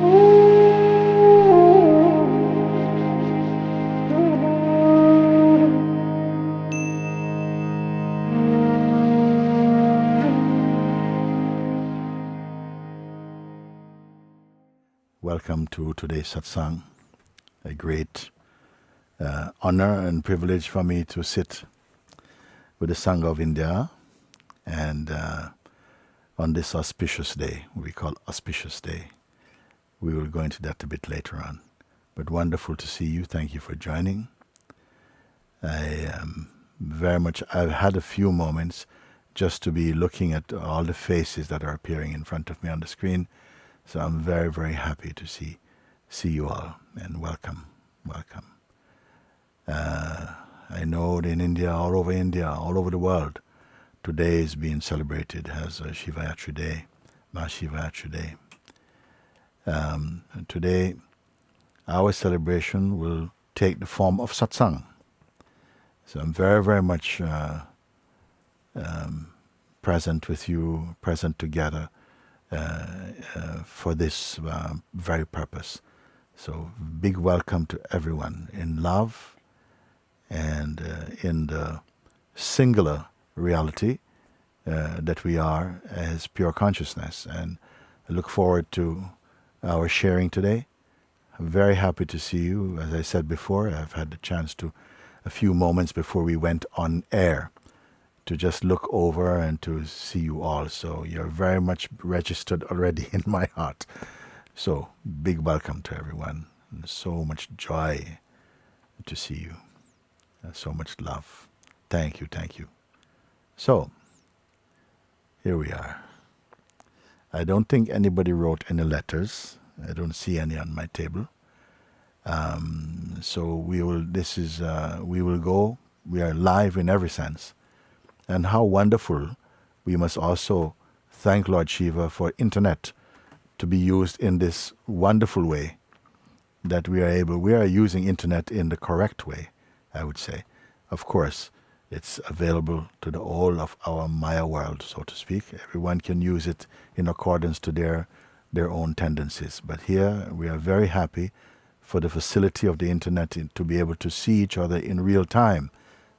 Welcome to today's satsang. A great honor and privilege for me to sit with the Sangha of India and on this auspicious day, we call auspicious day. We will go into that a bit later on. But wonderful to see you. Thank you for joining. I've had a few moments just to be looking at all the faces that are appearing in front of me on the screen. So I'm very, very happy to see you all, and welcome. I know that in India, all over the world, today is being celebrated as a Shivaratri day, Namah Shivaya day. And today, our celebration will take the form of satsang. So I'm very, very much present with you, present together, for this very purpose. So big welcome to everyone in love and in the singular reality that we are as pure consciousness. And I look forward to our sharing today. I'm very happy to see you. As I said before, I've had the chance to, a few moments before we went on air, to just look over and to see you all. So you're very much registered already in my heart. So big welcome to everyone. And so much joy to see you. So much love. Thank you. So here we are. I don't think anybody wrote any letters. I don't see any on my table. So we will go. We are live in every sense. And how wonderful, we must also thank Lord Shiva for internet to be used in this wonderful way, that we are using internet in the correct way, I would say. Of course, it's available to the whole of our Maya world, so to speak. Everyone can use it in accordance to their own tendencies. But here we are very happy for the facility of the internet to be able to see each other in real time,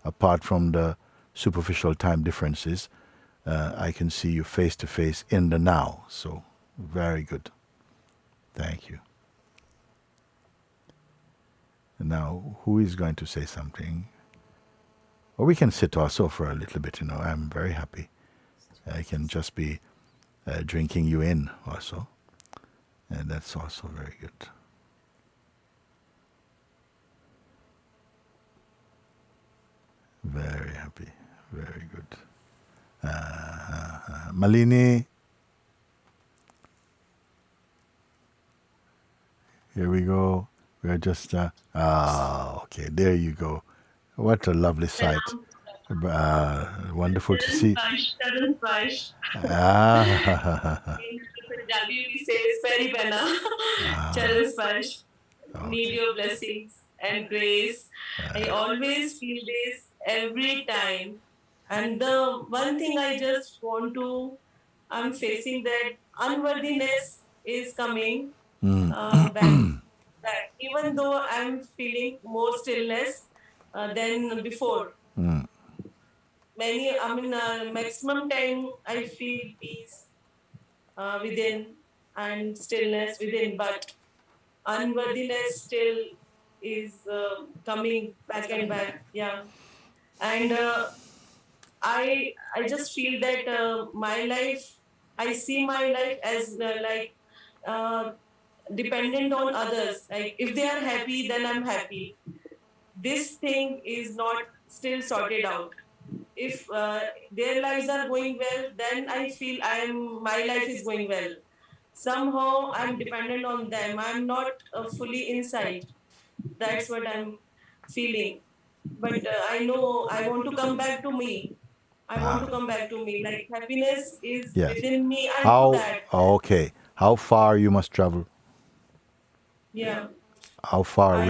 apart from the superficial time differences. I can see you face to face in the now. So very good. Thank you. And now, who is going to say something? Or we can sit also for a little bit. I'm very happy. I can just be drinking you in also. And that's also very good. Very happy. Very good. Malini. Here we go. We are just... okay, there you go. What a lovely sight. Wonderful to see. Need your blessings and grace. I always feel this every time. And the one thing I'm facing that unworthiness is coming back. Even though I'm feeling more stillness than before. Maximum time I feel peace within and stillness within, but unworthiness still is coming back and back. Yeah. And I just feel that my life, I see my life as dependent on others. Like if they are happy, then I'm happy. This thing is not still sorted out. If their lives are going well, then I feel my life is going well. Somehow I'm dependent on them. I'm not fully inside. That's what I'm feeling. But I know I want to come back to me. Like happiness is within me. I know that. Okay. How far you must travel? Yeah. How far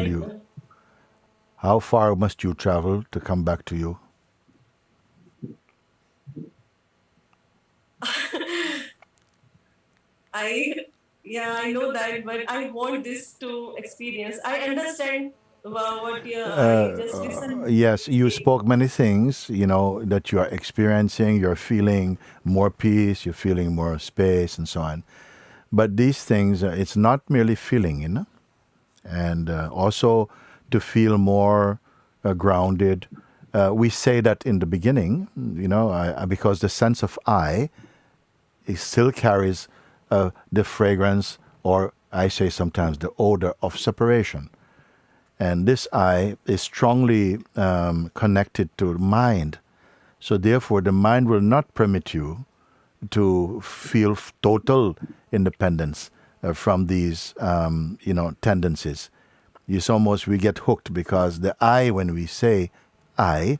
must you travel to come back to you? Yeah, I know that, but I want this to experience. I understand what I just listened. Yes, you spoke many things, that you are experiencing. You're feeling more peace, you're feeling more space, and so on. But these things, it's not merely feeling, and also to feel more grounded. We say that in the beginning, because the sense of I, it still carries the fragrance, or I say sometimes the odor of separation. And this I is strongly connected to mind. So therefore, the mind will not permit you to feel total independence from these, tendencies. It's almost we get hooked because the I, when we say I,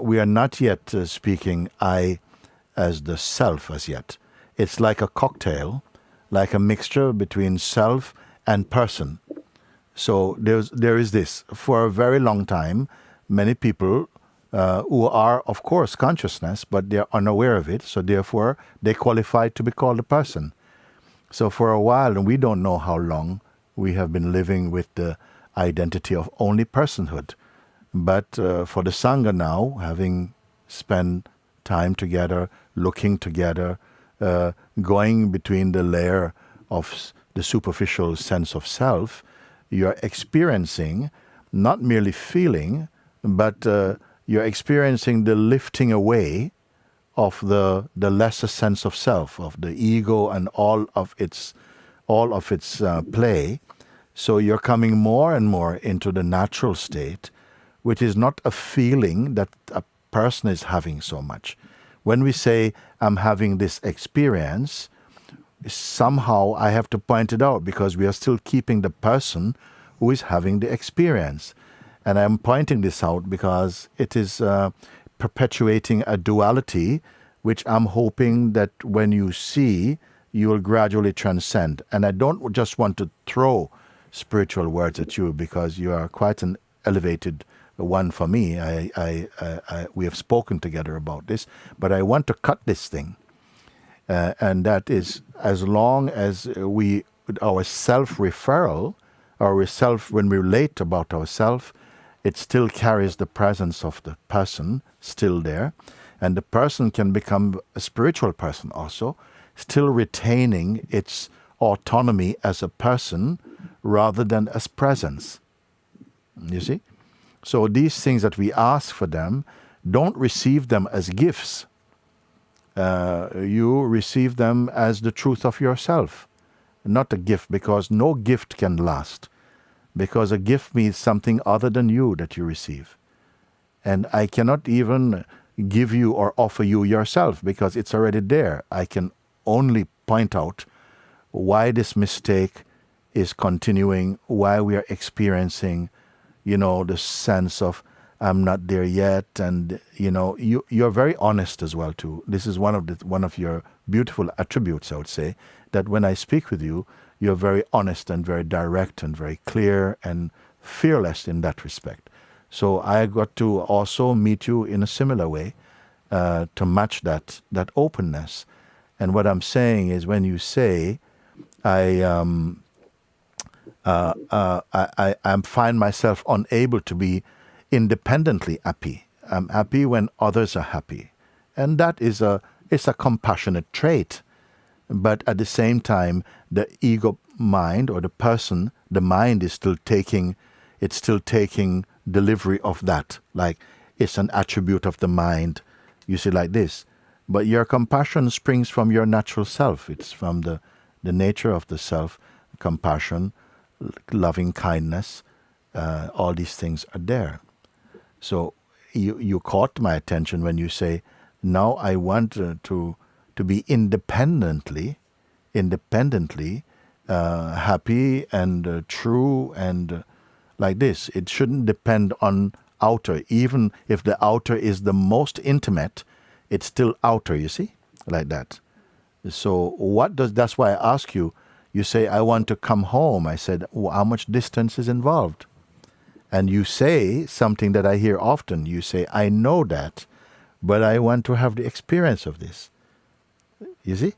we are not yet speaking I as the self as yet. It's like a cocktail, like a mixture between self and person. So there is this. For a very long time, many people who are, of course, consciousness, but they are unaware of it, so therefore they qualify to be called a person. So for a while, and we don't know how long, we have been living with the identity of only personhood. But for the Sangha now, having spent time together, looking together, going between the layer of the superficial sense of self, you're experiencing, not merely feeling, but you're experiencing the lifting away of the lesser sense of self, of the ego and all of its play. So you're coming more and more into the natural state, which is not a feeling that a person is having so much. When we say, I'm having this experience, somehow I have to point it out because we are still keeping the person who is having the experience. And I'm pointing this out because it is perpetuating a duality, which I'm hoping that when you see, you will gradually transcend. And I don't just want to throw spiritual words at you because you are quite an elevated one for me. We have spoken together about this, but I want to cut this thing. And that is, as long as we, our self-referral, when we relate about ourselves, it still carries the presence of the person still there. And the person can become a spiritual person also, still retaining its autonomy as a person rather than as presence. You see? So these things that we ask for them, don't receive them as gifts. You receive them as the truth of yourself, not a gift, because no gift can last. Because a gift means something other than you that you receive. And I cannot even give you or offer you yourself because it's already there. I can only point out why this mistake is continuing, why we are experiencing, the sense of I'm not there yet, and you're very honest as well too. This is one of your beautiful attributes, I would say, that when I speak with you, you're very honest and very direct and very clear and fearless in that respect. So I got to also meet you in a similar way to match that openness. And what I'm saying is, when you say I find myself unable to be independently happy. I'm happy when others are happy. And that is it's a compassionate trait. But at the same time, the ego mind or the person, the mind is still taking delivery of that. Like it's an attribute of the mind. You see, like this. But your compassion springs from your natural self. It's from the nature of the self, compassion, loving kindness, all these things are there. So you caught my attention when you say, now I want to be independently happy and true and like this. It shouldn't depend on outer. Even if the outer is the most intimate, it's still outer, you see, like that. So that's why I ask you, you say, I want to come home. I said, how much distance is involved? And you say something that I hear often. You say, I know that, but I want to have the experience of this. You see?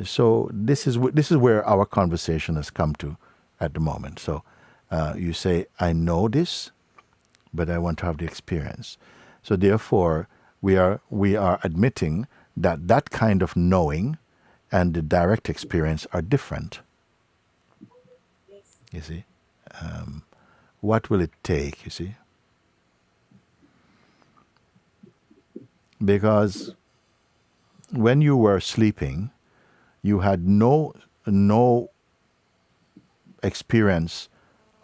So this is where our conversation has come to at the moment. So you say, I know this, but I want to have the experience. So therefore, we are admitting that that kind of knowing and the direct experience are different. Yes. You see, what will it take? You see, because when you were sleeping, you had no experience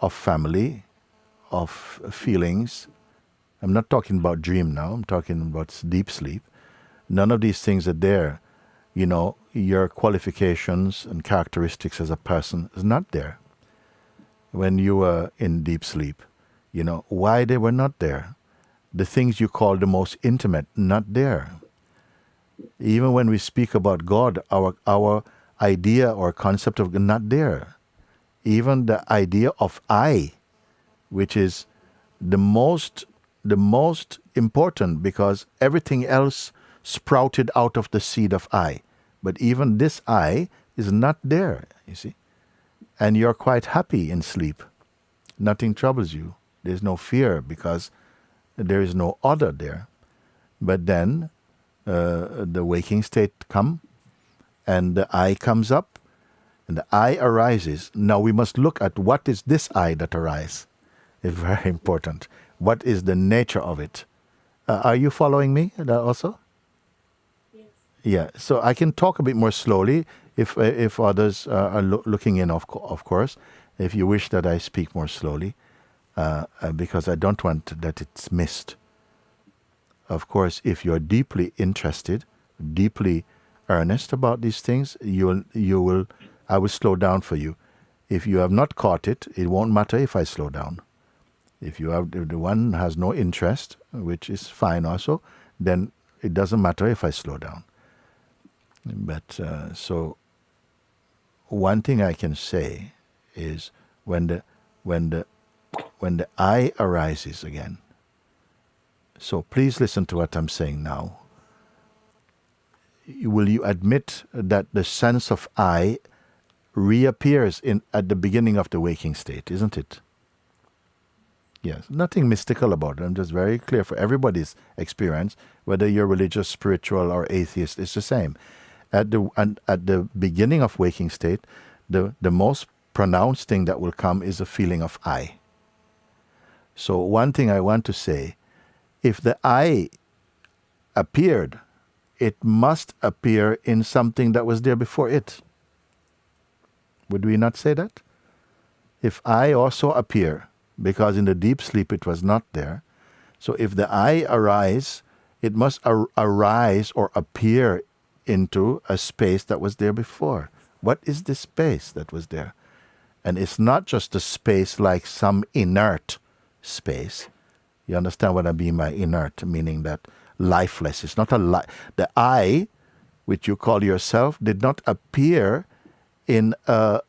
of family, of feelings. I'm not talking about dream now. I'm talking about deep sleep. None of these things are there. You know, your qualifications and characteristics as a person is not there. When you were in deep sleep, you know, why they were not there. The things you call the most intimate, not there. Even when we speak about God, our idea or concept of God, not there. Even the idea of I, which is the most important, because everything else sprouted out of the seed of I. But even this I is not there, you see. And you're quite happy in sleep. Nothing troubles you. There's no fear because there is no other there. But then the waking state comes, and the I comes up, and the I arises. Now we must look at what is this I that arises. It's very important. What is the nature of it? Are you following me also? Yes. Yeah, so I can talk a bit more slowly if others are looking in, of course, if you wish that I speak more slowly, because I don't want that it's missed. Of course, if you're deeply interested, deeply earnest about these things, I will slow down for you. If you have not caught it, it won't matter if I slow down. If the one has no interest, which is fine also, then it doesn't matter if I slow down. But so one thing I can say is when the I arises again. So please listen to what I'm saying now. Will you admit that the sense of I reappears at the beginning of the waking state, isn't it? Yes, nothing mystical about it. I'm just very clear for everybody's experience, whether you're religious, spiritual, or atheist, it's the same. At the beginning of waking state, the most pronounced thing that will come is a feeling of I. So one thing I want to say, if the I appeared, it must appear in something that was there before it. Would we not say that? If I also appear, because in the deep sleep it was not there, so if the I arise, it must arise or appear into a space that was there before. What is this space that was there? And it's not just a space like some inert space. You understand what I mean by inert, meaning that lifeless. It's not the I, which you call yourself, did not appear in a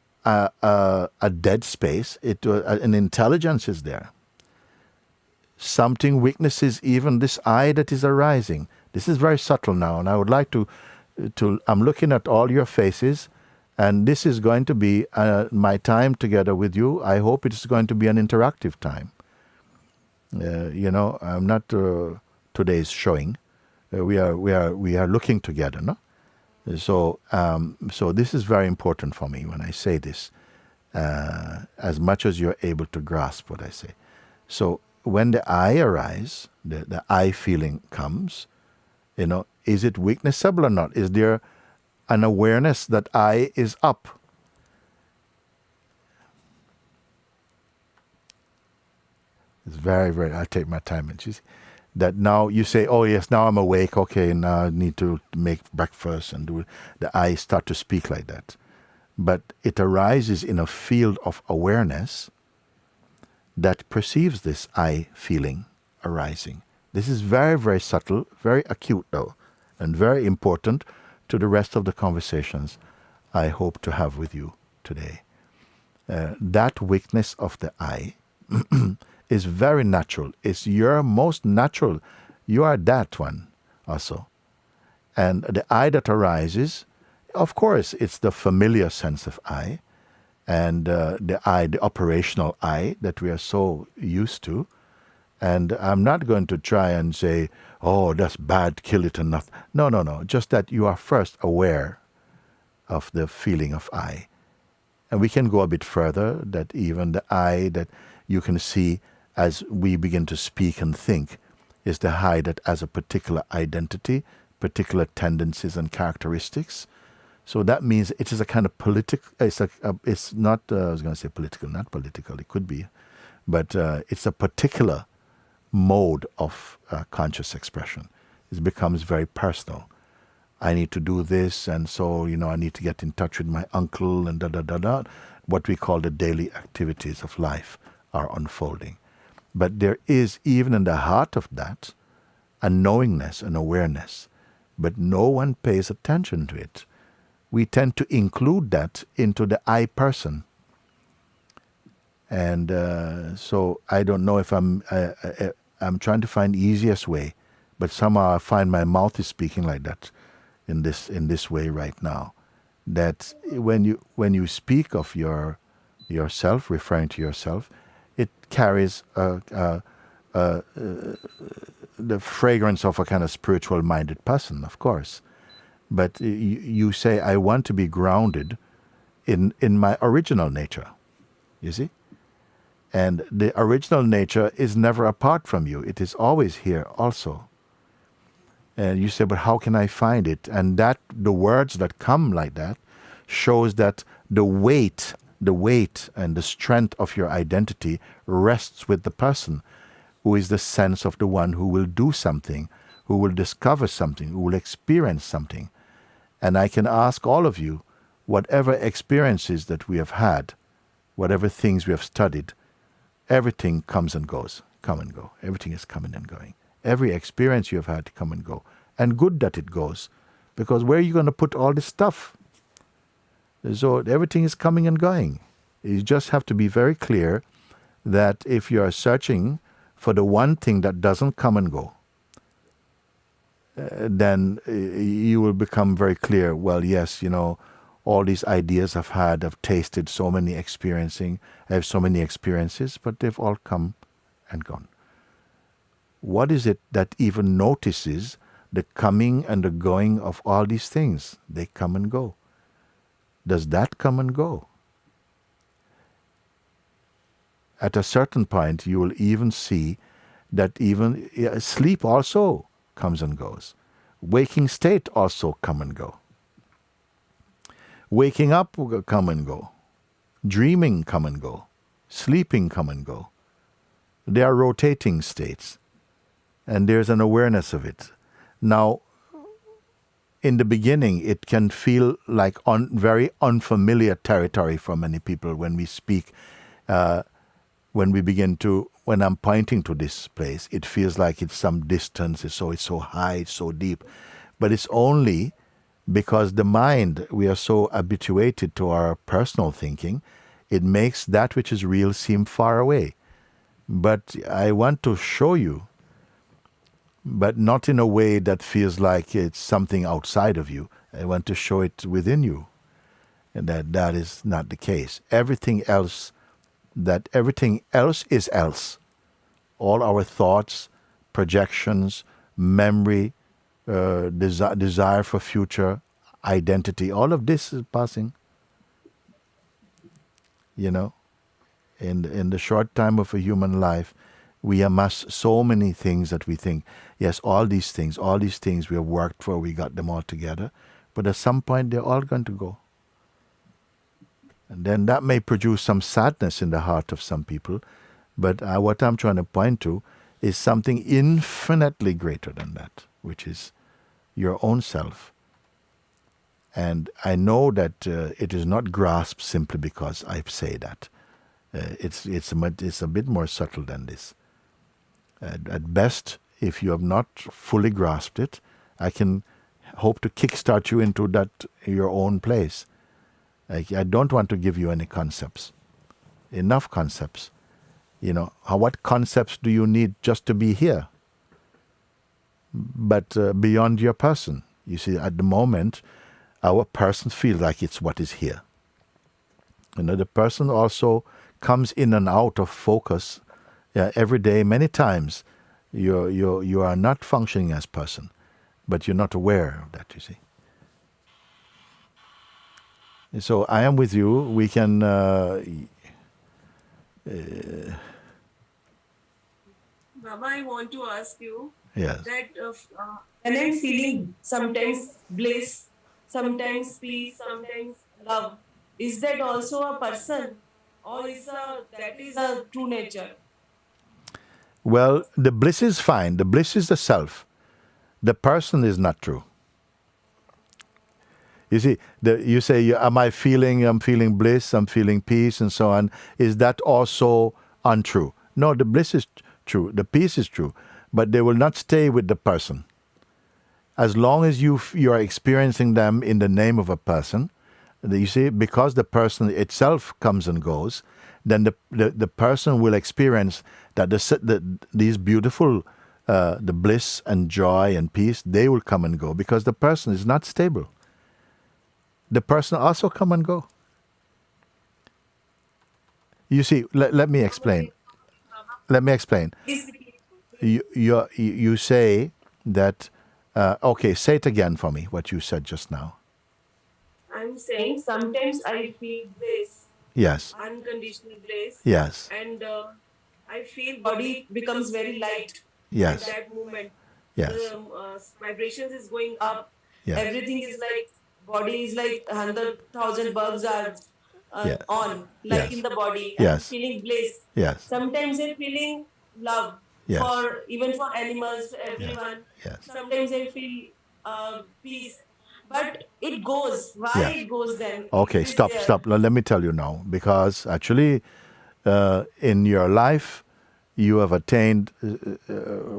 dead space. It was an intelligence is there. Something witnesses even this I that is arising. This is very subtle now, and I would like to I'm looking at all your faces, and this is going to be my time together with you. I hope it's going to be an interactive time. I'm not today's showing. We are looking together, no? So this is very important for me when I say this, as much as you're able to grasp what I say. So when the I arise, the I feeling comes, is it witnessable or not? Is there an awareness that I is up? It's very, very, I'll take my time. And that now you say, oh yes, now I'm awake, okay, now I need to make breakfast and do it. The I start to speak like that. But it arises in a field of awareness that perceives this I feeling arising. This is very, very subtle, very acute though, and very important to the rest of the conversations I hope to have with you today. That weakness of the I is very natural. It's your most natural. You are that one also. And the I that arises Of course, it's the familiar sense of I, and the I, the operational I that we are so used to. And I'm not going to try and say, oh, that's bad, kill it and nothing. No, no, no. Just that you are first aware of the feeling of I. And we can go a bit further, that even the I that you can see as we begin to speak and think is the I that has a particular identity, particular tendencies and characteristics. So that means it is a kind of political, it's not, I was going to say political, not political, it could be, but it's a particular mode of conscious expression. It becomes very personal. I need to do this, and so, I need to get in touch with my uncle, and da-da-da-da. What we call the daily activities of life are unfolding. But there is, even in the heart of that, a knowingness, an awareness, but no one pays attention to it. We tend to include that into the I person. And so I don't know if I'm trying to find the easiest way, but somehow I find my mouth is speaking like that in this way right now. That when you speak of yourself, referring to yourself, it carries the fragrance of a kind of spiritual-minded person, of course. But you say, I want to be grounded in my original nature, you see? And the original nature is never apart from you. It is always here also. And you say, but how can I find it? And that the words that come like that shows that the weight and the strength of your identity rests with the person, who is the sense of the one who will do something, who will discover something, who will experience something. And I can ask all of you, whatever experiences that we have had, whatever things we have studied, everything comes and goes, come and go. Everything is coming and going. Every experience you have had come and go. And good that it goes, because where are you going to put all this stuff? So everything is coming and going. You just have to be very clear that if you are searching for the one thing that doesn't come and go, then you will become very clear, well, yes, all these ideas I've had, I've tasted so many I have so many experiences, but they've all come and gone. What is it that even notices the coming and the going of all these things? They come and go. Does that come and go? At a certain point, you will even see that even sleep also comes and goes. Waking state also come and go. Waking up will come and go. Dreaming come and go. Sleeping come and go. They are rotating states. And there's an awareness of it. Now, in the beginning, it can feel like very unfamiliar territory for many people when we speak. When I'm pointing to this place, it feels like it's some distance, it's so high, it's so deep. But it's only because the mind, we are so habituated to our personal thinking, it makes that which is real seem far away. But I want to show you, but not in a way that feels like it's something outside of you. I want to show it within you. And that is not the case. Everything else is else. All our thoughts, projections, memory, desire for future, identity, all of this is passing. In the short time of a human life, we amass so many things that we think, yes, all these things we have worked for, we got them all together, but at some point they're all going to go. And then that may produce some sadness in the heart of some people, but what I'm trying to point to is something infinitely greater than that, which is your own self. And I know that it is not grasped simply because I say that. It's a bit more subtle than this. At best, if you have not fully grasped it, I can hope to kickstart you into your own place. I don't want to give you any concepts. Enough concepts. What concepts do you need just to be here? But beyond your person. You see, at the moment, our person feels like it's what is here. The person also comes in and out of focus every day, many times. You are not functioning as person, but you're not aware of that, you see. So I am with you. We can... Baba, I want to ask you yes. that when I'm feeling sometimes bliss, sometimes peace, sometimes love, is that also a person, or that is a true nature? Well, the bliss is fine. The bliss is the self. The person is not true. You see, you say, I'm feeling bliss, I'm feeling peace, and so on. Is that also untrue? No, the bliss is true. The peace is true. But they will not stay with the person. As long as you are experiencing them in the name of a person, you see, because the person itself comes and goes, then the person will experience that these beautiful, the bliss and joy and peace, they will come and go because the person is not stable. The person also come and go. You see, let me explain. Let me explain. You say that, okay, say it again for me, what you said just now. I'm saying sometimes I feel bliss. Yes. Unconditional bliss. Yes. And I feel body becomes very light. Yes. At that moment. Yes. The vibrations is going up. Yes. Everything is like, body is like 100,000 bulbs are Yes. on, like Yes. in the body. Yes. I'm feeling bliss. Yes. Sometimes I'm feeling love. Yes. For even for animals, for everyone. Yes. Sometimes I feel peace. But it goes. Why Yes. it goes then? Okay, It is stop. there. Let me tell you now. Because actually, in your life, you have attained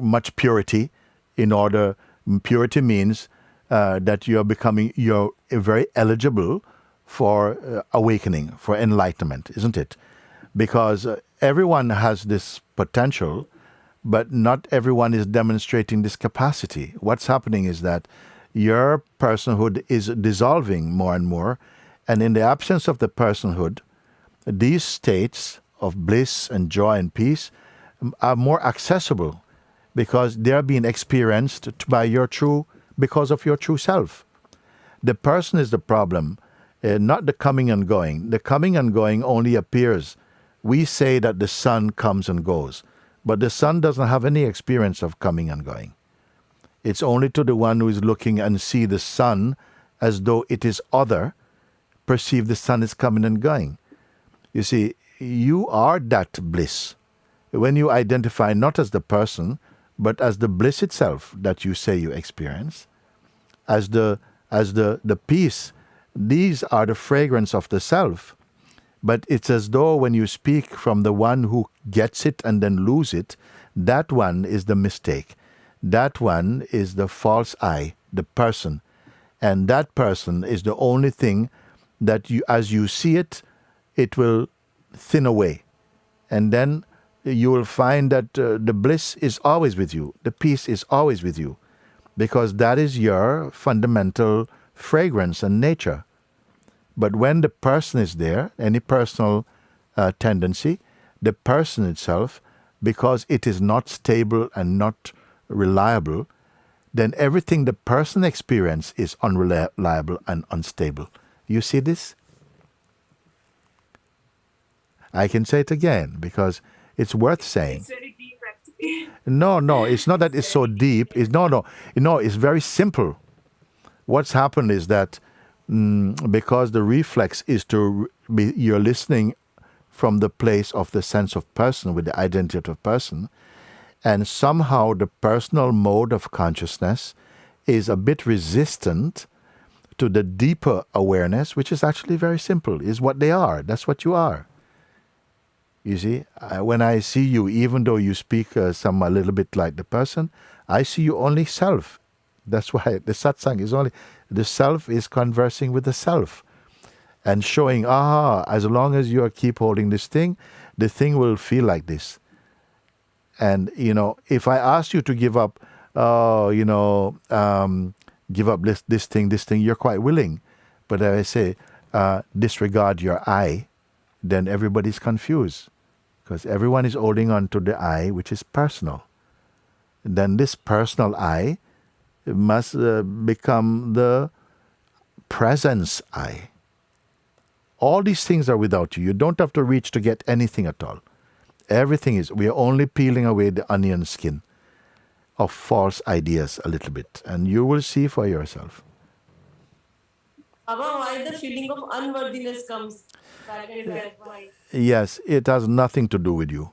much purity. Purity means that you're very eligible for awakening, for enlightenment, isn't it? Because everyone has this potential, but not everyone is demonstrating this capacity. What's happening is that your personhood is dissolving more and more, and in the absence of the personhood, these states of bliss and joy and peace are more accessible because they're being experienced because of your true self. The person is the problem, not the coming and going. The coming and going only appears. We say that the sun comes and goes, but the sun doesn't have any experience of coming and going. It's only to the one who is looking and see the sun as though it is other, perceive the sun is coming and going. You see, you are that bliss. When you identify not as the person, but as the bliss itself that you say you experience, as the peace, these are the fragrance of the self. But it's as though when you speak from the one who gets it and then lose it, that one is the mistake. That one is the false I, the person. And that person is the only thing that you, as you see it, it will thin away. And then you will find that the bliss is always with you. The peace is always with you. Because that is your fundamental fragrance and nature. But when the person is there, any personal tendency, the person itself, because it is not stable and not reliable, then everything the person experiences is unreliable and unstable. You see this? I can say it again because it's worth saying. It's very deep actually. No, it's not that it's so deep. It's very simple. What's happened is that because the reflex is you're listening from the place of the sense of person with the identity of person, and somehow the personal mode of consciousness is a bit resistant to the deeper awareness, which is actually very simple, is what they are. That's what you are. You see, when I see you, even though you speak a little bit like the person, I see you only self. That's why the satsang is only, the self is conversing with the self and showing, as long as you keep holding this thing, the thing will feel like this. And, if I ask you to give up, give up this thing, you're quite willing. But I say, disregard your I, then everybody's confused. Because everyone is holding on to the I, which is personal. Then this personal I must become the presence I. All these things are without you. You don't have to reach to get anything at all. Everything is, we are only peeling away the onion skin of false ideas a little bit. And you will see for yourself. Baba, why the feeling of unworthiness comes back and back? Why? Yes, it has nothing to do with you.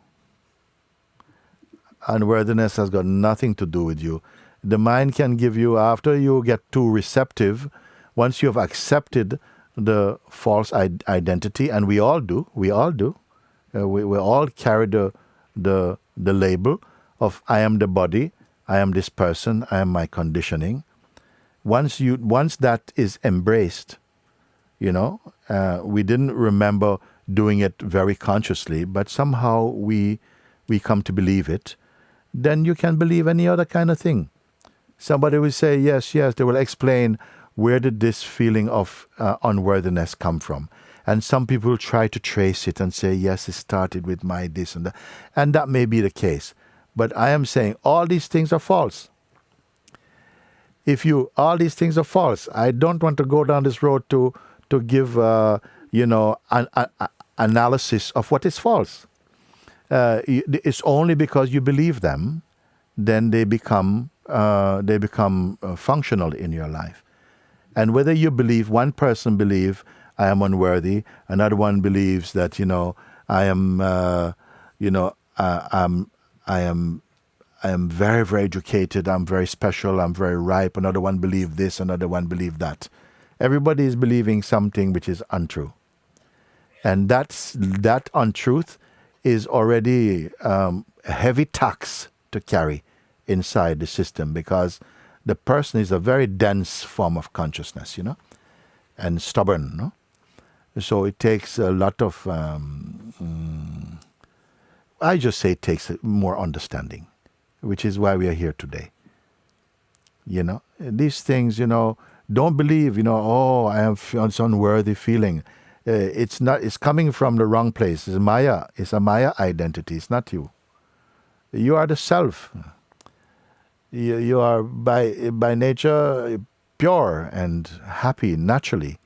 Unworthiness has got nothing to do with you. The mind can give you, after you get too receptive, once you have accepted the false identity, and we all do, we all carry the label of I am the body, I am this person, I am my conditioning. Once that is embraced, we didn't remember doing it very consciously, but somehow we come to believe it, then you can believe any other kind of thing. Somebody will say, yes, they will explain, where did this feeling of unworthiness come from? And some people try to trace it and say, yes, it started with my this and that. And that may be the case. But I am saying all these things are false. All these things are false. I don't want to go down this road to give, an analysis of what is false. It's only because you believe them, then they become functional in your life. And whether you believe, one person believes, I am unworthy, another one believes that, I am very, very educated, I'm very special, I'm very ripe, another one believes this, another one believes that. Everybody is believing something which is untrue. And that untruth is already a heavy tax to carry inside the system, because the person is a very dense form of consciousness, and stubborn, no? So it takes a lot of, I just say it takes more understanding, which is why we are here today. These things, don't believe, I have this unworthy feeling. It's coming from the wrong place. It's Maya. It's a Maya identity. It's not you. You are the self. You are by nature pure and happy naturally.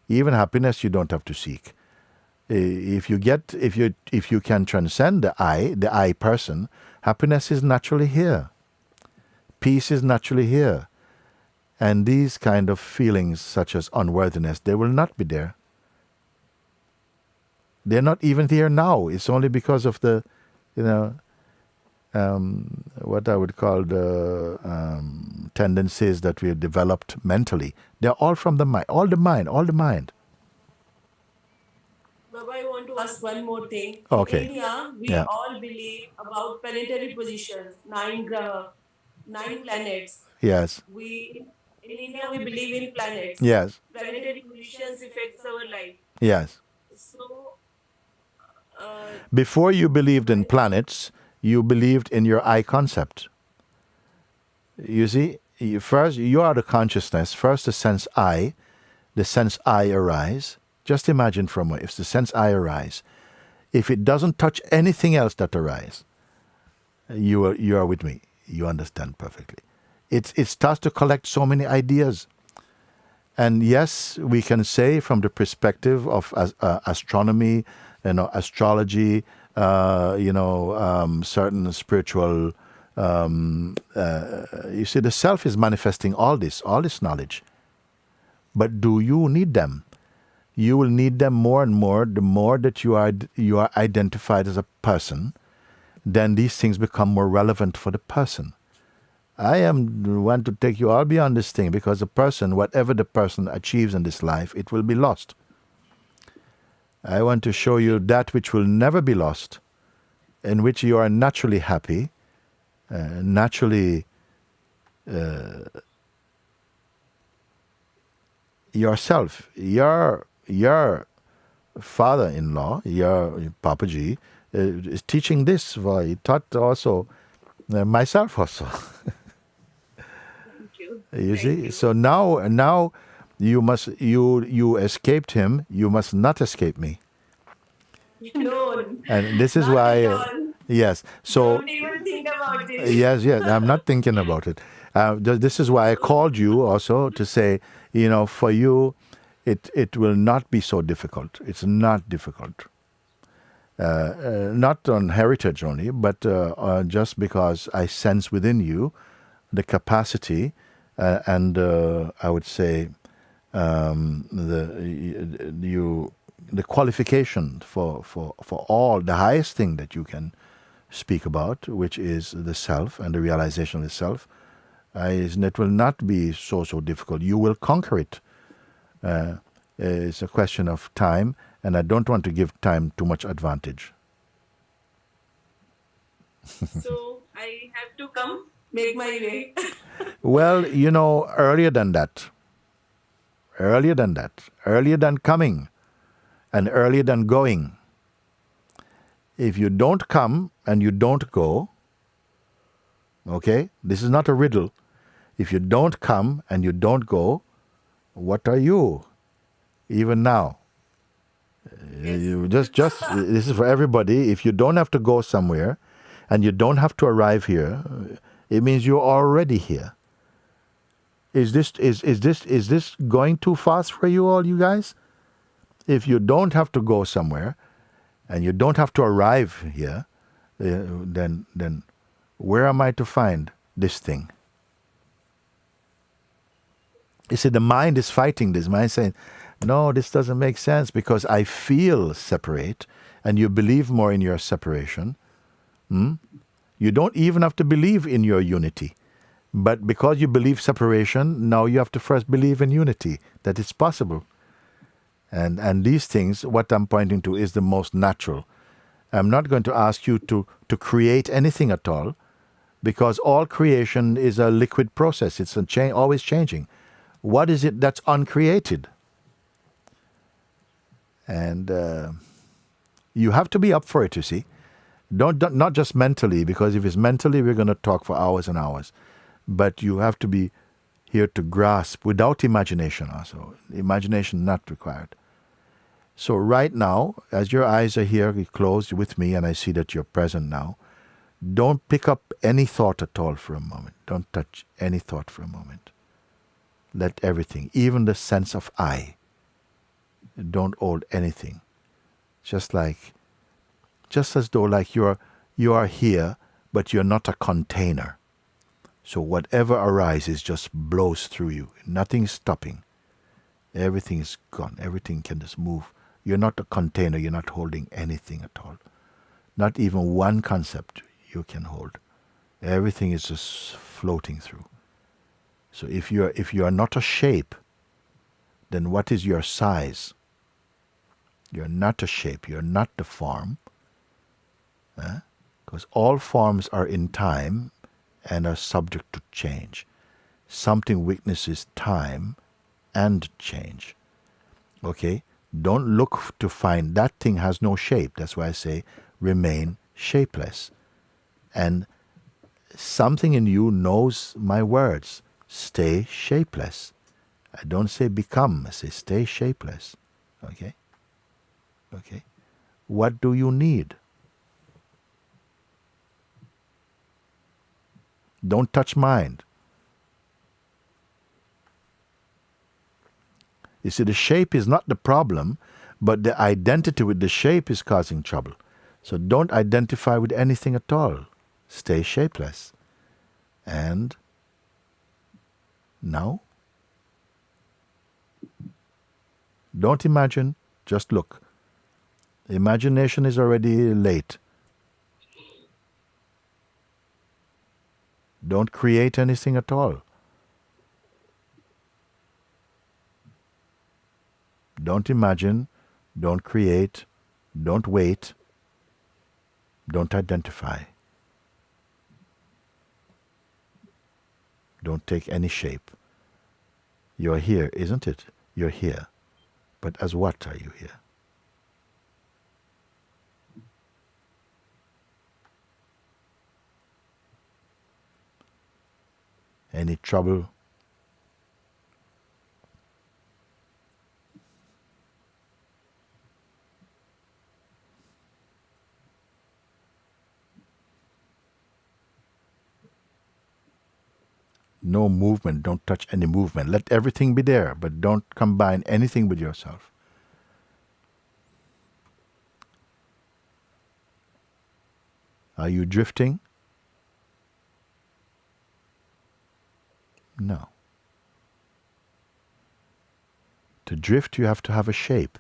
Even happiness you don't have to seek. If you can transcend the I person, happiness is naturally here. Peace is naturally here. And these kind of feelings such as unworthiness, they will not be there. They're not even here now. It's only because of the, what I would call the tendencies that we have developed mentally. They're all from the mind, all the mind. Baba, I want to ask one more thing. Okay. In India, we all believe about planetary positions, 9 planets. Yes. In India, we believe in planets. Yes. Planetary positions affects our life. Yes. So, before you believed in planets, you believed in your I concept. You see, first you are the consciousness. First the sense I arise. Just imagine for a moment, if the sense I arise, if it doesn't touch anything else that arise, you are with me. You understand perfectly. It starts to collect so many ideas. And yes, we can say from the perspective of astronomy, astrology, certain spiritual, you see, the self is manifesting all this knowledge. But do you need them? You will need them more and more. The more that you are identified as a person, then these things become more relevant for the person. I want to take you all beyond this thing, because the person, whatever the person achieves in this life, it will be lost. I want to show you that which will never be lost, in which you are naturally happy, naturally yourself. Your father-in-law, your Papaji, is teaching this. Well, he taught also myself also. thank you. You see, so now You escaped him. You must not escape me. No, And this is not why, at all. yes. So Don't even think about it. yes, yes. I'm not thinking about it. This is why I called you also to say, for you, it will not be so difficult. It's not difficult. Not on heritage only, but just because I sense within you the capacity and I would say the qualification for all the highest thing that you can speak about, which is the self and the realization of the self. It will not be so difficult. You will conquer it. It's a question of time, and I don't want to give time too much advantage. So I have to come, make my way. Well, earlier than that, earlier than coming, and earlier than going. If you don't come and you don't go, okay, this is not a riddle. If you don't come and you don't go, what are you? Even now. You just this is for everybody. If you don't have to go somewhere and you don't have to arrive here, it means you're already here. Is this going too fast for you all, you guys? If you don't have to go somewhere and you don't have to arrive here, then where am I to find this thing? You see, the mind is fighting this. Mind saying, no, this doesn't make sense because I feel separate, and you believe more in your separation. You don't even have to believe in your unity. But because you believe separation, now you have to first believe in unity, that it's possible. And these things, what I'm pointing to, is the most natural. I'm not going to ask you to create anything at all, because all creation is a liquid process. It's always changing. What is it that's uncreated? And you have to be up for it, you see. Don't not just mentally, because if it's mentally, we're going to talk for hours and hours. But you have to be here to grasp without imagination also. Imagination not required. So right now, as your eyes are here closed with me, and I see that you're present now, don't pick up any thought at all for a moment. Don't touch any thought for a moment. Let everything, even the sense of I, don't hold anything. Just as though like you are here, but you're not a container. So whatever arises just blows through you. Nothing's stopping. Everything is gone. Everything can just move. You're not a container. You're not holding anything at all. Not even one concept you can hold. Everything is just floating through. So if you are not a shape, then what is your size? You're not a shape. You're not the form. Because all forms are in time and are subject to change. Something witnesses time and change. Okay? Don't look to find that thing has no shape. That's why I say remain shapeless. And something in you knows my words. Stay shapeless. I don't say become. I say stay shapeless. Okay? Okay? What do you need? Don't touch mind. You see, the shape is not the problem, but the identity with the shape is causing trouble. So don't identify with anything at all. Stay shapeless. And now, don't imagine, just look. Imagination is already late. Don't create anything at all. Don't imagine, don't create, don't wait, don't identify. Don't take any shape. You're here, isn't it? You're here. But as what are you here? Any trouble? No movement, don't touch any movement. Let everything be there, but don't combine anything with yourself. Are you drifting? No. To drift, you have to have a shape.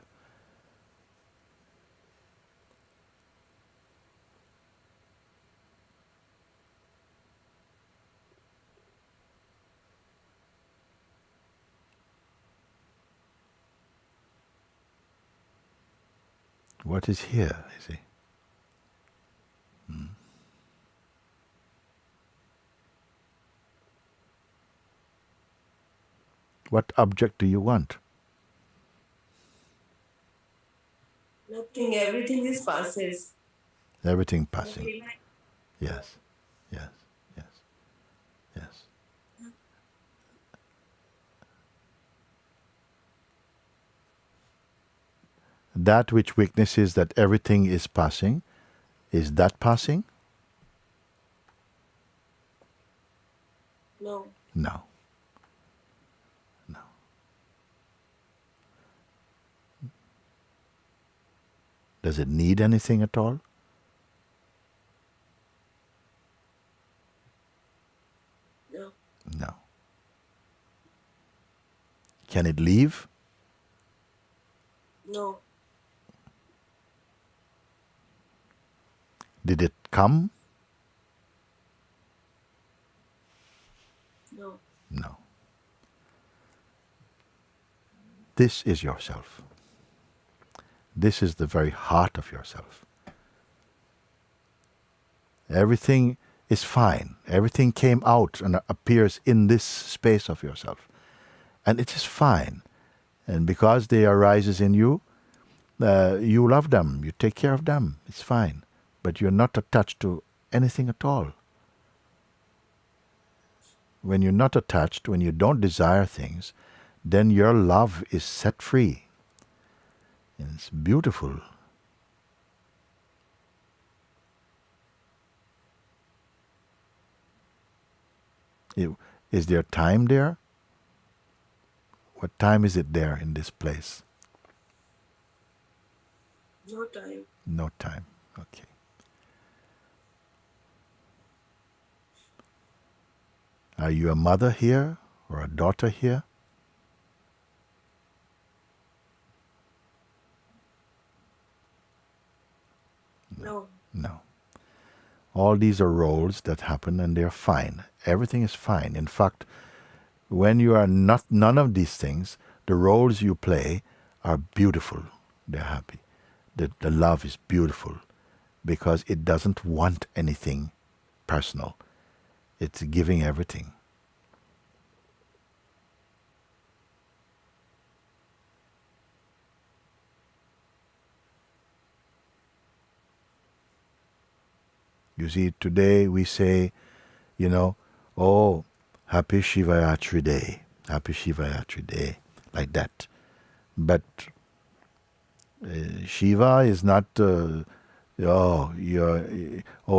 What is here, you see? What object do you want? Nothing. Everything is passes. Everything passing. Okay. Yes, yes, yes, yes. That which witnesses that everything is passing, is that passing? No. No. No. Does it need anything at all? No. No. Can it leave? No. Did it come? No. No. This is yourself. This is the very heart of yourself. Everything is fine. Everything came out and appears in this space of yourself. And it is fine. And because they arises in you, you love them, you take care of them, it's fine. But you're not attached to anything at all. When you're not attached, when you don't desire things, then your love is set free. And it's beautiful. Is there time there? What time is it there in this place? No time. No time. Okay. Are you a mother here or a daughter here? No. No. All these are roles that happen and they're fine. Everything is fine. In fact, when you are not none of these things, the roles you play are beautiful. They're happy. The love is beautiful because it doesn't want anything personal. It's giving everything. You see, today we say, oh, happy Shivaratri day, happy Shivaratri day, like that. But Shiva is not, oh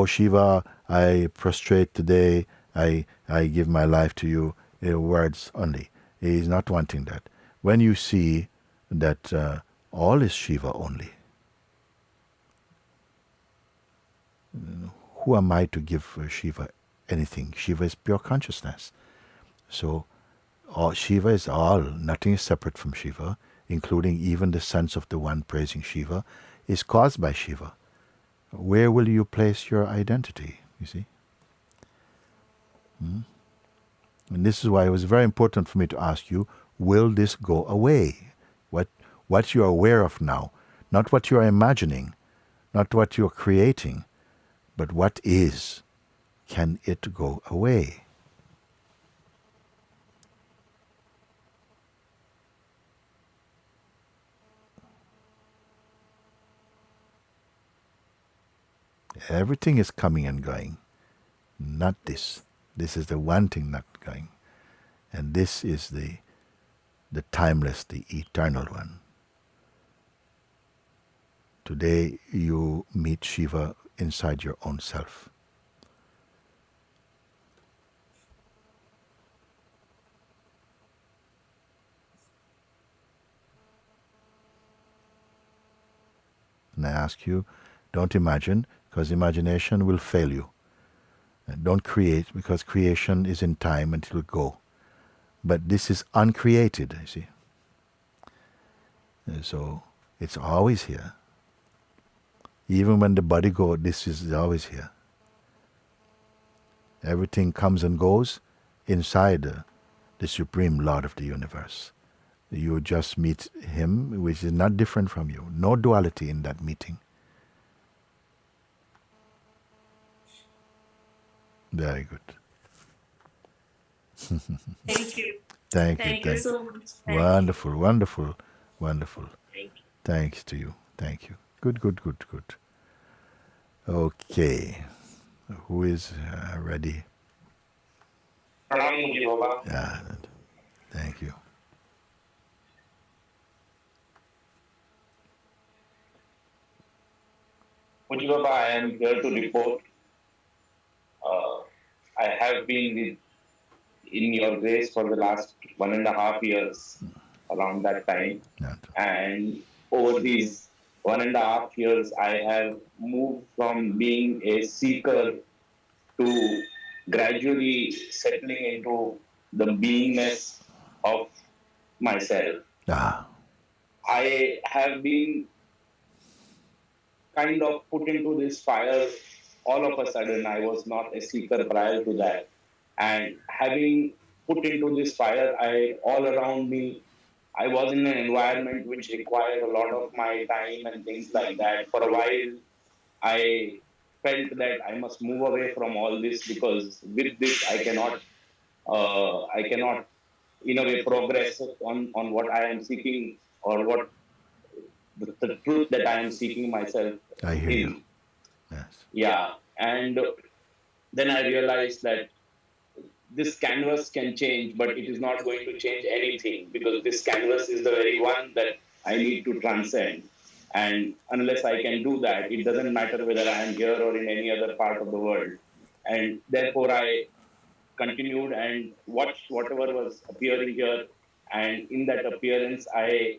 Shiva, I prostrate today, I give my life to you, words only. He is not wanting that. When you see that all is Shiva only, who am I to give Shiva anything? Shiva is pure consciousness. So Shiva is all, nothing is separate from Shiva, including even the sense of the one praising Shiva, is caused by Shiva. Where will you place your identity, you see? And this is why it was very important for me to ask you, will this go away? What you are aware of now, not what you are imagining, not what you are creating, but what is, can it go away? Everything is coming and going, not this. This is the one thing not going. And this is the timeless, the eternal one. Today you meet Shiva inside your own self. And I ask you, don't imagine, because imagination will fail you. Don't create, because creation is in time and it will go. But this is uncreated, you see. And so it's always here. Even when the body goes, this is always here. Everything comes and goes inside the Supreme Lord of the universe. You just meet Him, which is not different from you. No duality in that meeting. Very good. Thank you. Thank you so much. Wonderful, wonderful, wonderful. Thank you. Thanks to you. Thank you. Good. Okay. Who is ready? Yeah. Thank you. Mooji Baba, I am here to report. I have been in your grace for the last 1.5 years, around that time. And over these 1.5 years, I have moved from being a seeker to gradually settling into the beingness of myself. I have been kind of put into this fire all of a sudden. I was not a seeker prior to that. And having put into this fire, all around me, I was in an environment which required a lot of my time and things like that. For a while, I felt that I must move away from all this, because with this I cannot, in a way, progress on what I am seeking, or what the truth that I am seeking myself. I hear you. Yes. Yeah. And then I realized that this canvas can change, but it is not going to change anything, because this canvas is the very one that I need to transcend. And unless I can do that, it doesn't matter whether I am here or in any other part of the world. And therefore I continued and watched whatever was appearing here. And in that appearance, I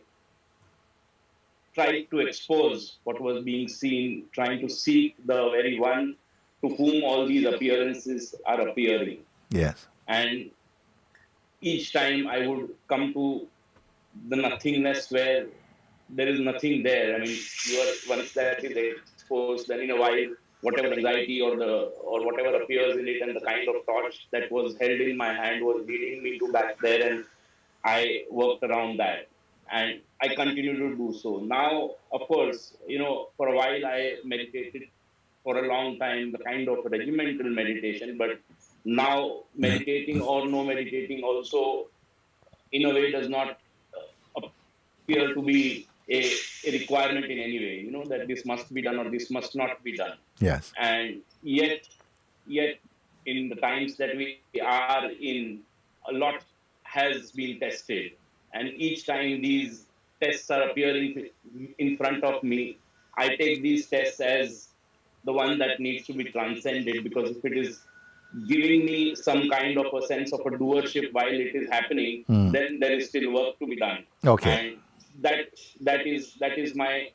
tried to expose what was being seen, trying to seek the very one to whom all these appearances are appearing. Yes. And each time I would come to the nothingness where there is nothing there. I mean, once that is exposed, then in a while, whatever anxiety or whatever appears in it, and the kind of torch that was held in my hand was leading me to back there, and I worked around that. And I continue to do so. Now, of course, for a while I meditated for a long time, the kind of regimental meditation, but now meditating or no meditating also, in a way, does not appear to be a requirement in any way, that this must be done or this must not be done. Yes. And yet in the times that we are in, a lot has been tested. And each time these tests are appearing in front of me, I take these tests as the one that needs to be transcended, because if it is giving me some kind of a sense of a doership while it is happening, then there is still work to be done. Okay. And that is my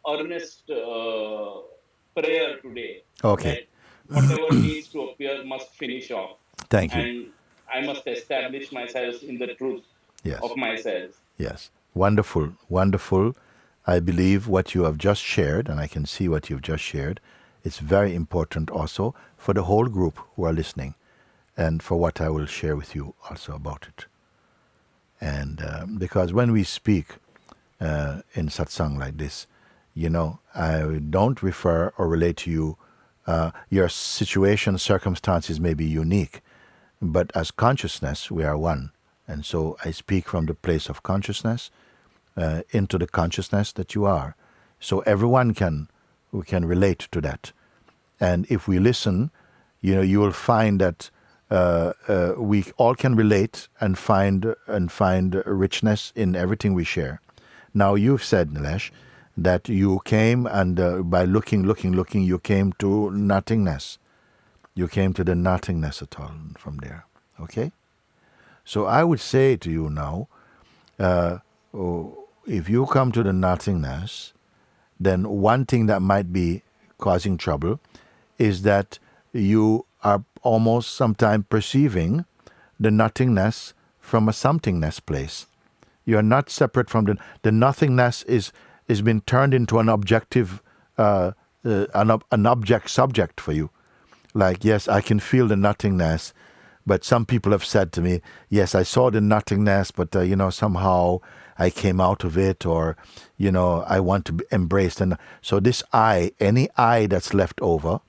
earnest prayer today. Okay. That whatever needs to appear must finish off. Thank you. And I must establish myself in the truth of myself. Yes. Wonderful. Wonderful. I believe what you have just shared, and I can see what you've just shared, it's very important also for the whole group who are listening, and for what I will share with you also about it. And because when we speak in satsang like this, I don't refer or relate to you, your situation, circumstances may be unique, but as consciousness, we are one. And so I speak from the place of consciousness into the consciousness that you are. So everyone can relate to that. And if we listen, you will find that we all can relate and find richness in everything we share. Now you've said, Nilesh, that you came and by looking, you came to nothingness. You came to the nothingness at all from there. Okay? So I would say to you now, if you come to the nothingness, then one thing that might be causing trouble is that you are almost sometimes perceiving the nothingness from a somethingness place. You are not separate from the nothingness is been turned into an objective, an object subject for you. Like, yes, I can feel the nothingness, but some people have said to me, yes, I saw the nothingness, but somehow I came out of it, or I want to be embraced. And so this I, any I that's left over,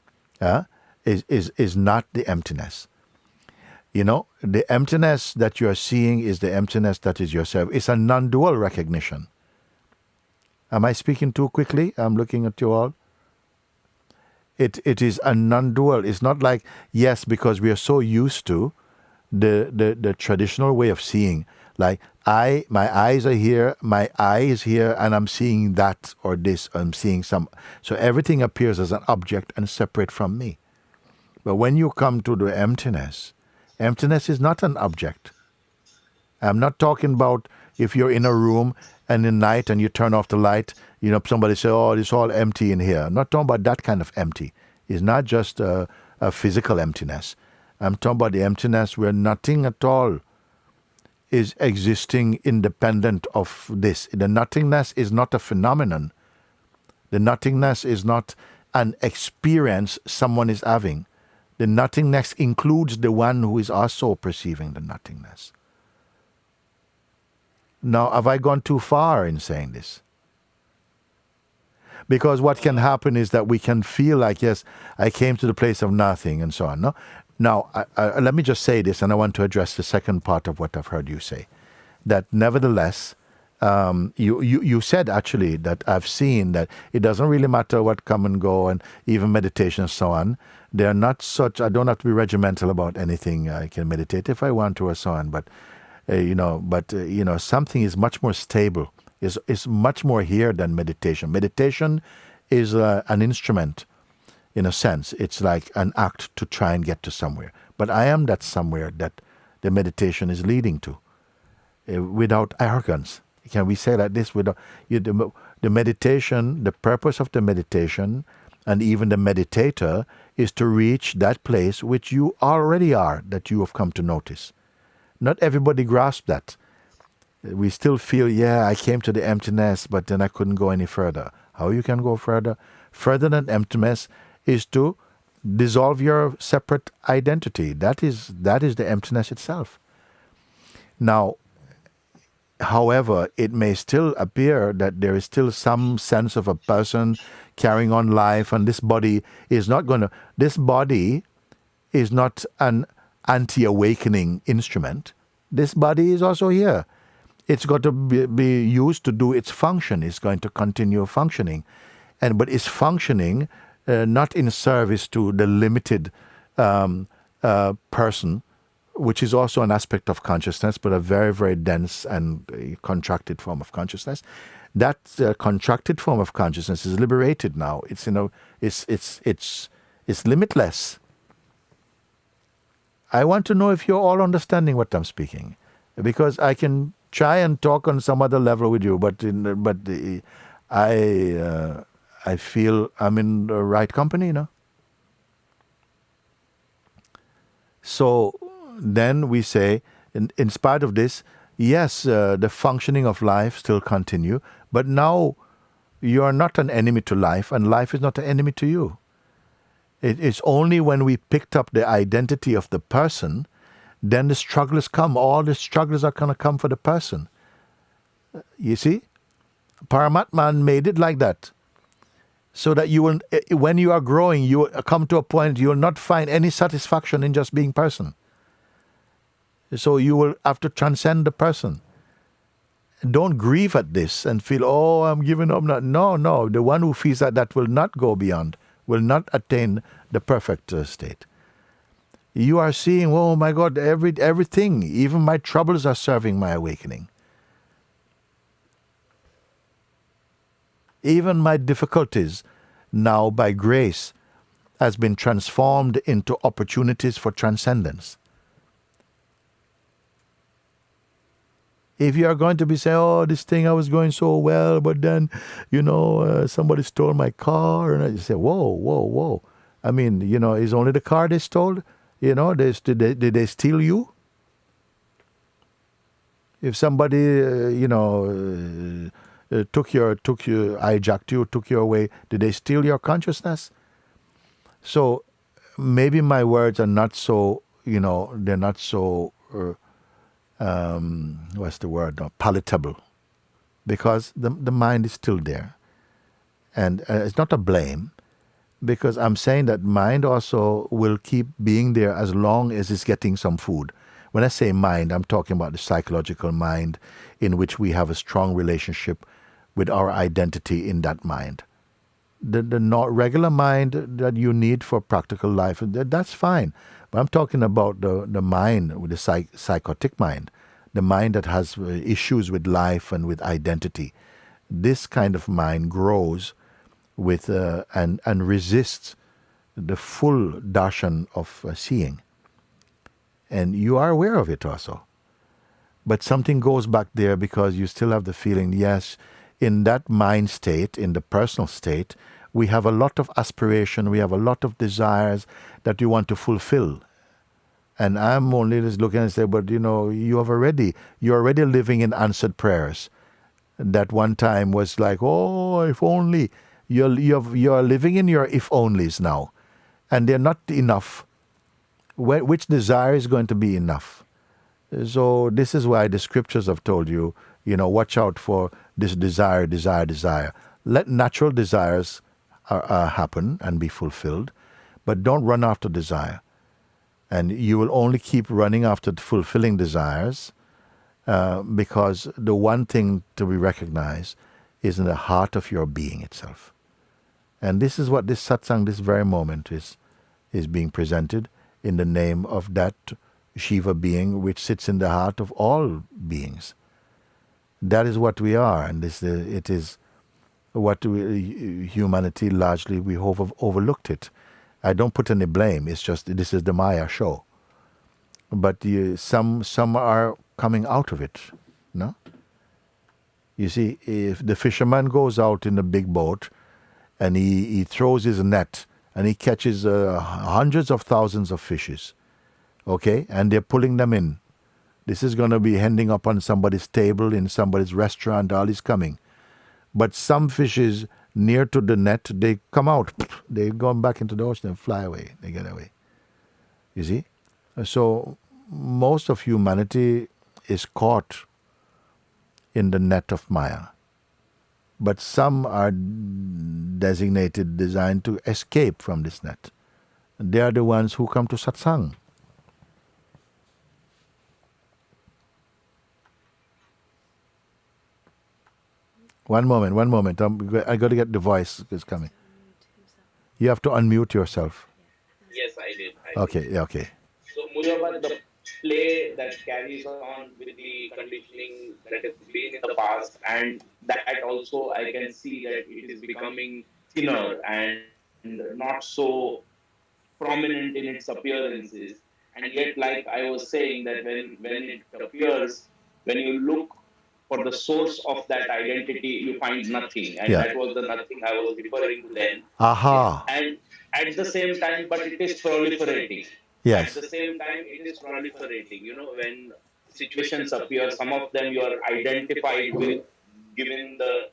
is not the emptiness. The emptiness that you are seeing is the emptiness that is yourself. It's a non-dual recognition. Am I speaking too quickly? I'm looking at you all. It is a non-dual. It's not like, yes, because we are so used to the traditional way of seeing. Like, my eyes are here, my eye is here, and I'm seeing that or this, I'm seeing some. So everything appears as an object and separate from me. But when you come to the emptiness is not an object. I'm not talking about if you're in a room and in night and you turn off the light, somebody say, oh, it's all empty in here. I'm not talking about that kind of empty. It's not just a physical emptiness. I'm talking about the emptiness where nothing at all is existing independent of this. The nothingness is not a phenomenon. The nothingness is not an experience someone is having. The nothingness includes the one who is also perceiving the nothingness. Now, have I gone too far in saying this? Because what can happen is that we can feel like, yes, I came to the place of nothing and so on. No? Now, let me just say this, and I want to address the second part of what I've heard you say. That nevertheless, you said actually that I've seen that it doesn't really matter what come and go, and even meditation and so on. They're not such, I don't have to be regimental about anything. I can meditate if I want to or so on. But, something is much more stable. Is much more here than meditation. Meditation is an instrument, in a sense. It's like an act to try and get to somewhere. But I am that somewhere that the meditation is leading to, without arrogance. Can we say like this? Without the meditation, the purpose of the meditation, and even the meditator, is to reach that place which you already are, that you have come to notice. Not everybody grasps that. We still feel, I came to the emptiness, but then I couldn't go any further. How you can go further? Further than emptiness is to dissolve your separate identity. That is the emptiness itself. Now, however, it may still appear that there is still some sense of a person carrying on life, and this body is not an anti-awakening instrument. This body is also here. It's got to be used to do its function. It's going to continue functioning. But it's functioning not in service to the limited person, which is also an aspect of consciousness, but a very, very dense and contracted form of consciousness. That contracted form of consciousness is liberated now. It's it's limitless. I want to know if you're all understanding what I'm speaking, because I can try and talk on some other level with you, but I feel I'm in the right company, So then we say, in spite of this, yes, the functioning of life still continue, but now you are not an enemy to life, and life is not an enemy to you. It is only when we picked up the identity of the person, then the struggles come. All the struggles are going to come for the person. You see? Paramatma made it like that. So that you will, when you are growing, you will come to a point you will not find any satisfaction in just being person. So you will have to transcend the person. Don't grieve at this and feel, oh, I'm giving up. No. The one who feels that will not go beyond, will not attain the perfect state. You are seeing, oh my God, everything, even my troubles are serving my awakening. Even my difficulties, now by grace, has been transformed into opportunities for transcendence. If you are going to be saying, oh, this thing I was going so well, but then, somebody stole my car, and you say, whoa. I mean, is only the car they stole? Did they steal you? If somebody, hijacked you, took you away, did they steal your consciousness? So maybe my words are not so, they're not so, what's the word? No, palatable. Because the mind is still there. And it's not a blame, because I'm saying that mind also will keep being there as long as it's getting some food. When I say mind, I'm talking about the psychological mind in which we have a strong relationship with our identity in that mind. The not regular mind that you need for practical life, that's fine. But I'm talking about the mind, with the psychotic mind, the mind that has issues with life and with identity. This kind of mind grows with and resists the full darshan of seeing. And you are aware of it also. But something goes back there because you still have the feeling, yes, in that mind state, in the personal state, we have a lot of aspiration, we have a lot of desires that you want to fulfill. And I'm only just looking and say, but you're already living in answered prayers. That one time was like, oh, if only. You're living in your if onlys now. And they're not enough. Which desire is going to be enough? So this is why the scriptures have told you, watch out for this desire. Let natural desires happen and be fulfilled, but don't run after desire. And you will only keep running after fulfilling desires because the one thing to be recognized is in the heart of your being itself. And this is what this satsang, this very moment, is being presented in the name of that Shiva being which sits in the heart of all beings. That is what we are, and it is what humanity largely, we have overlooked it. I don't put any blame, it's just this is the Maya show. But some are coming out of it, no? You see, if the fisherman goes out in a big boat and he throws his net and he catches hundreds of thousands of fishes, okay, and they're pulling them in. This is going to be ending up on somebody's table, in somebody's restaurant, all is coming. But some fishes near to the net, they come out, they go back into the ocean and fly away, they get away. You see? So most of humanity is caught in the net of Maya. But some are designed to escape from this net. They are the ones who come to Satsang. One moment. I got to get the voice is coming. You have to unmute yourself. Yes, I did. Okay. So, Mooji, the play that carries on with the conditioning that has been in the past, and that also I can see that it is becoming thinner and not so prominent in its appearances. And yet, like I was saying, that when it appears, when you look for the source of that identity, you find nothing. And that was the nothing I was referring to then. Aha. And at the same time, but it is proliferating. Yes. At the same time, it is proliferating. When situations appear, some of them you are identified with, given the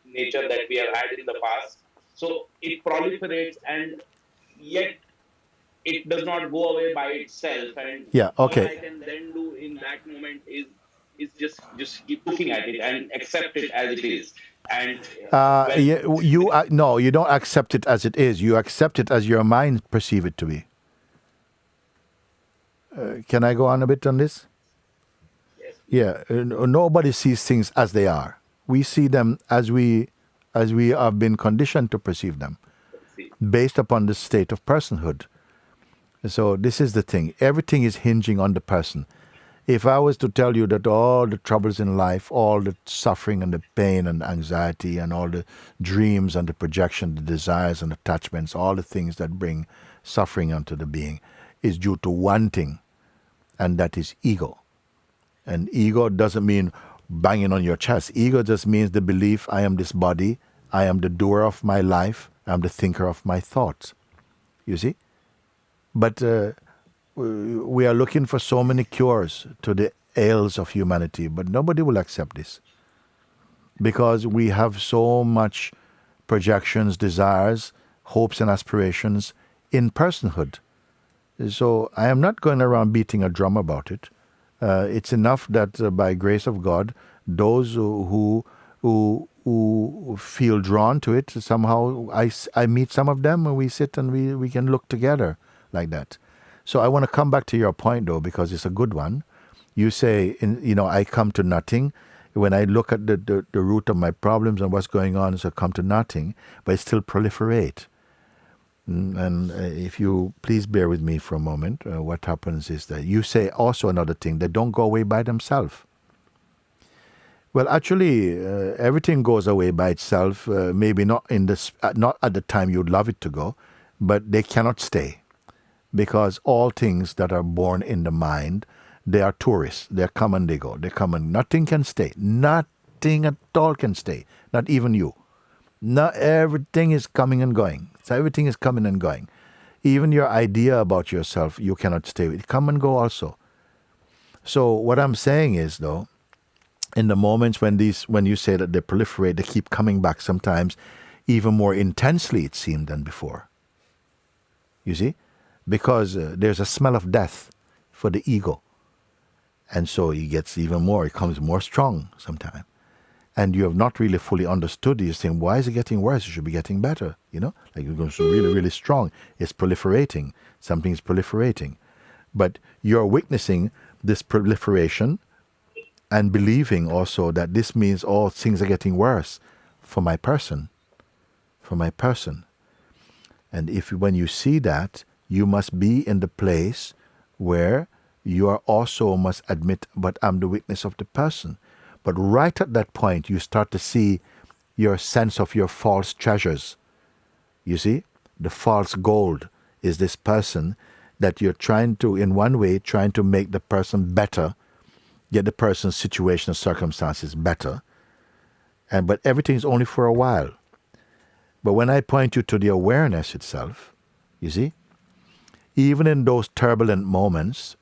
nature that we have had in the past. So it proliferates, and yet it does not go away by itself. And what I can then do in that moment is just keep looking at it and accept it as it is. And no, you don't accept it as it is. You accept it as your mind perceive it to be. Can I go on a bit on this? Yes. Yeah. Nobody sees things as they are. We see them as we have been conditioned to perceive them, based upon the state of personhood. So this is the thing. Everything is hinging on the person. If I was to tell you that all the troubles in life, all the suffering and the pain and anxiety and all the dreams and the projection, the desires and attachments, all the things that bring suffering onto the being is due to one thing, and that is ego. And ego doesn't mean banging on your chest. Ego just means the belief, I am this body, I am the doer of my life, I am the thinker of my thoughts. You see? But we are looking for so many cures to the ails of humanity, but nobody will accept this. Because we have so much projections, desires, hopes and aspirations in personhood. So I am not going around beating a drum about it. It's enough that by grace of God, those who feel drawn to it, somehow I meet some of them and we sit and we can look together like that. So I want to come back to your point though, because it's a good one. You say, I come to nothing. When I look at the root of my problems and what's going on, so I come to nothing, but it still proliferate. And if you please bear with me for a moment, what happens is that you say also another thing, they don't go away by themselves. Well, actually, everything goes away by itself, maybe not not at the time you'd love it to go, but they cannot stay. Because all things that are born in the mind, they are tourists. They come and they go. They come and nothing can stay. Nothing at all can stay. Not even you. Not everything is coming and going. So everything is coming and going. Even your idea about yourself, you cannot stay with. Come and go also. So what I'm saying is, though, in the moments when you say that they proliferate, they keep coming back sometimes even more intensely, it seemed, than before. You see? Because there's a smell of death for the ego. And so it gets even more, it comes more strong sometimes. And you have not really fully understood. You're saying, why is it getting worse? It should be getting better. Like you're going so really, really strong. It's proliferating. Something's proliferating. But you're witnessing this proliferation and believing also that this means all things are getting worse for my person. For my person. And when you see that, you must be in the place where you are also must admit, but I'm the witness of the person. But right at that point, you start to see your sense of your false treasures. You see, the false gold is this person that you're trying to, in one way, trying to make the person better, get the person's situation or circumstances better. But everything is only for a while. But when I point you to the awareness itself, you see, even in those turbulent moments,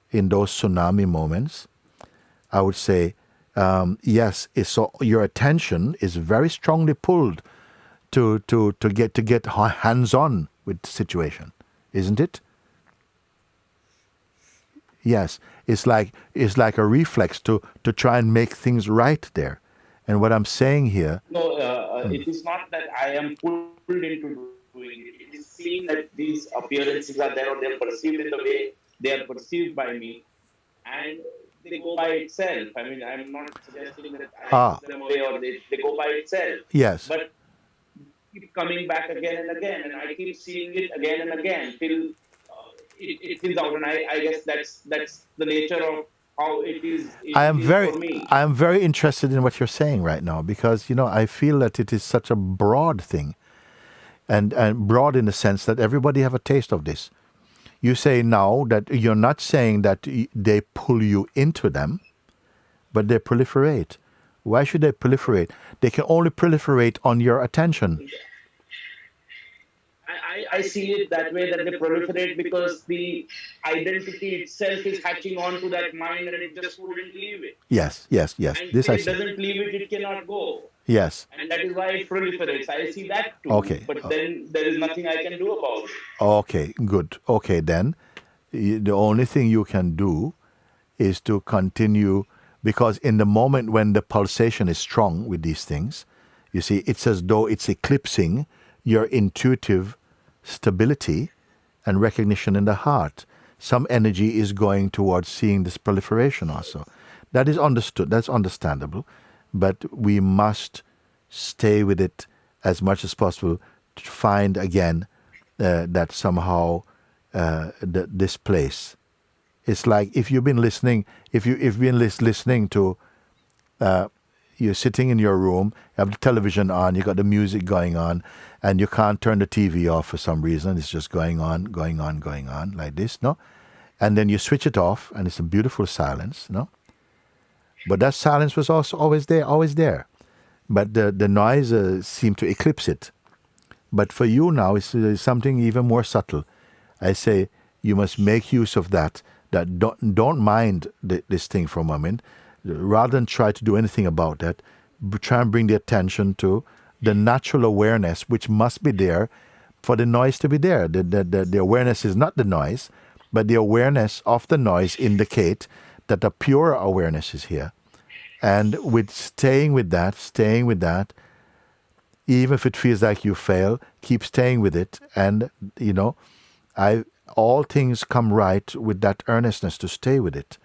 in those tsunami moments, I would say, yes, so your attention is very strongly pulled to get hands-on with the situation, isn't it? Yes, it's like a reflex to try and make things right there. And what I'm saying here... No, it is not that I am pulled into doing it. It is seen that these appearances are there or they are perceived in the way they are perceived by me. And they go by itself. I mean, I'm not suggesting that I put them away or they go by itself. Yes. But keep coming back again and again. And I keep seeing it again and again till it thins out. And I guess that's the nature of how it is for me. I am very interested in what you're saying right now because, I feel that it is such a broad thing. And broad in the sense that everybody have a taste of this. You say now that you're not saying that they pull you into them, but they proliferate. Why should they proliferate? They can only proliferate on your attention. I see it that way, that they proliferate because the identity itself is hatching on to that mind and it just wouldn't leave it. Yes. And This if I it see. doesn't leave it, it cannot go. Yes. And that is why it proliferates. I see that too. Okay. But then there is nothing I can do about it. Okay, good. Okay, then the only thing you can do is to continue, because in the moment when the pulsation is strong with these things, you see, it's as though it's eclipsing your intuitive stability and recognition in the heart. Some energy is going towards seeing this proliferation also. That is understood, that's understandable, but we must stay with it as much as possible to find again that somehow this place. It's like if you've been listening, if you've been listening to, you're sitting in your room, you have the television on, you got the music going on, and you can't turn the TV off for some reason. It's just going on like this, no? And then you switch it off, and it's a beautiful silence, no? But that silence was also always there. But the noise seemed to eclipse it. But for you now, it's something even more subtle. I say you must make use of that. That don't mind this thing for a moment. Rather than try to do anything about that, try and bring the attention to the natural awareness which must be there for the noise to be there. The awareness is not the noise, but the awareness of the noise indicate that the pure awareness is here. And with staying with that, even if it feels like you fail, keep staying with it. And, all things come right with that earnestness to stay with it.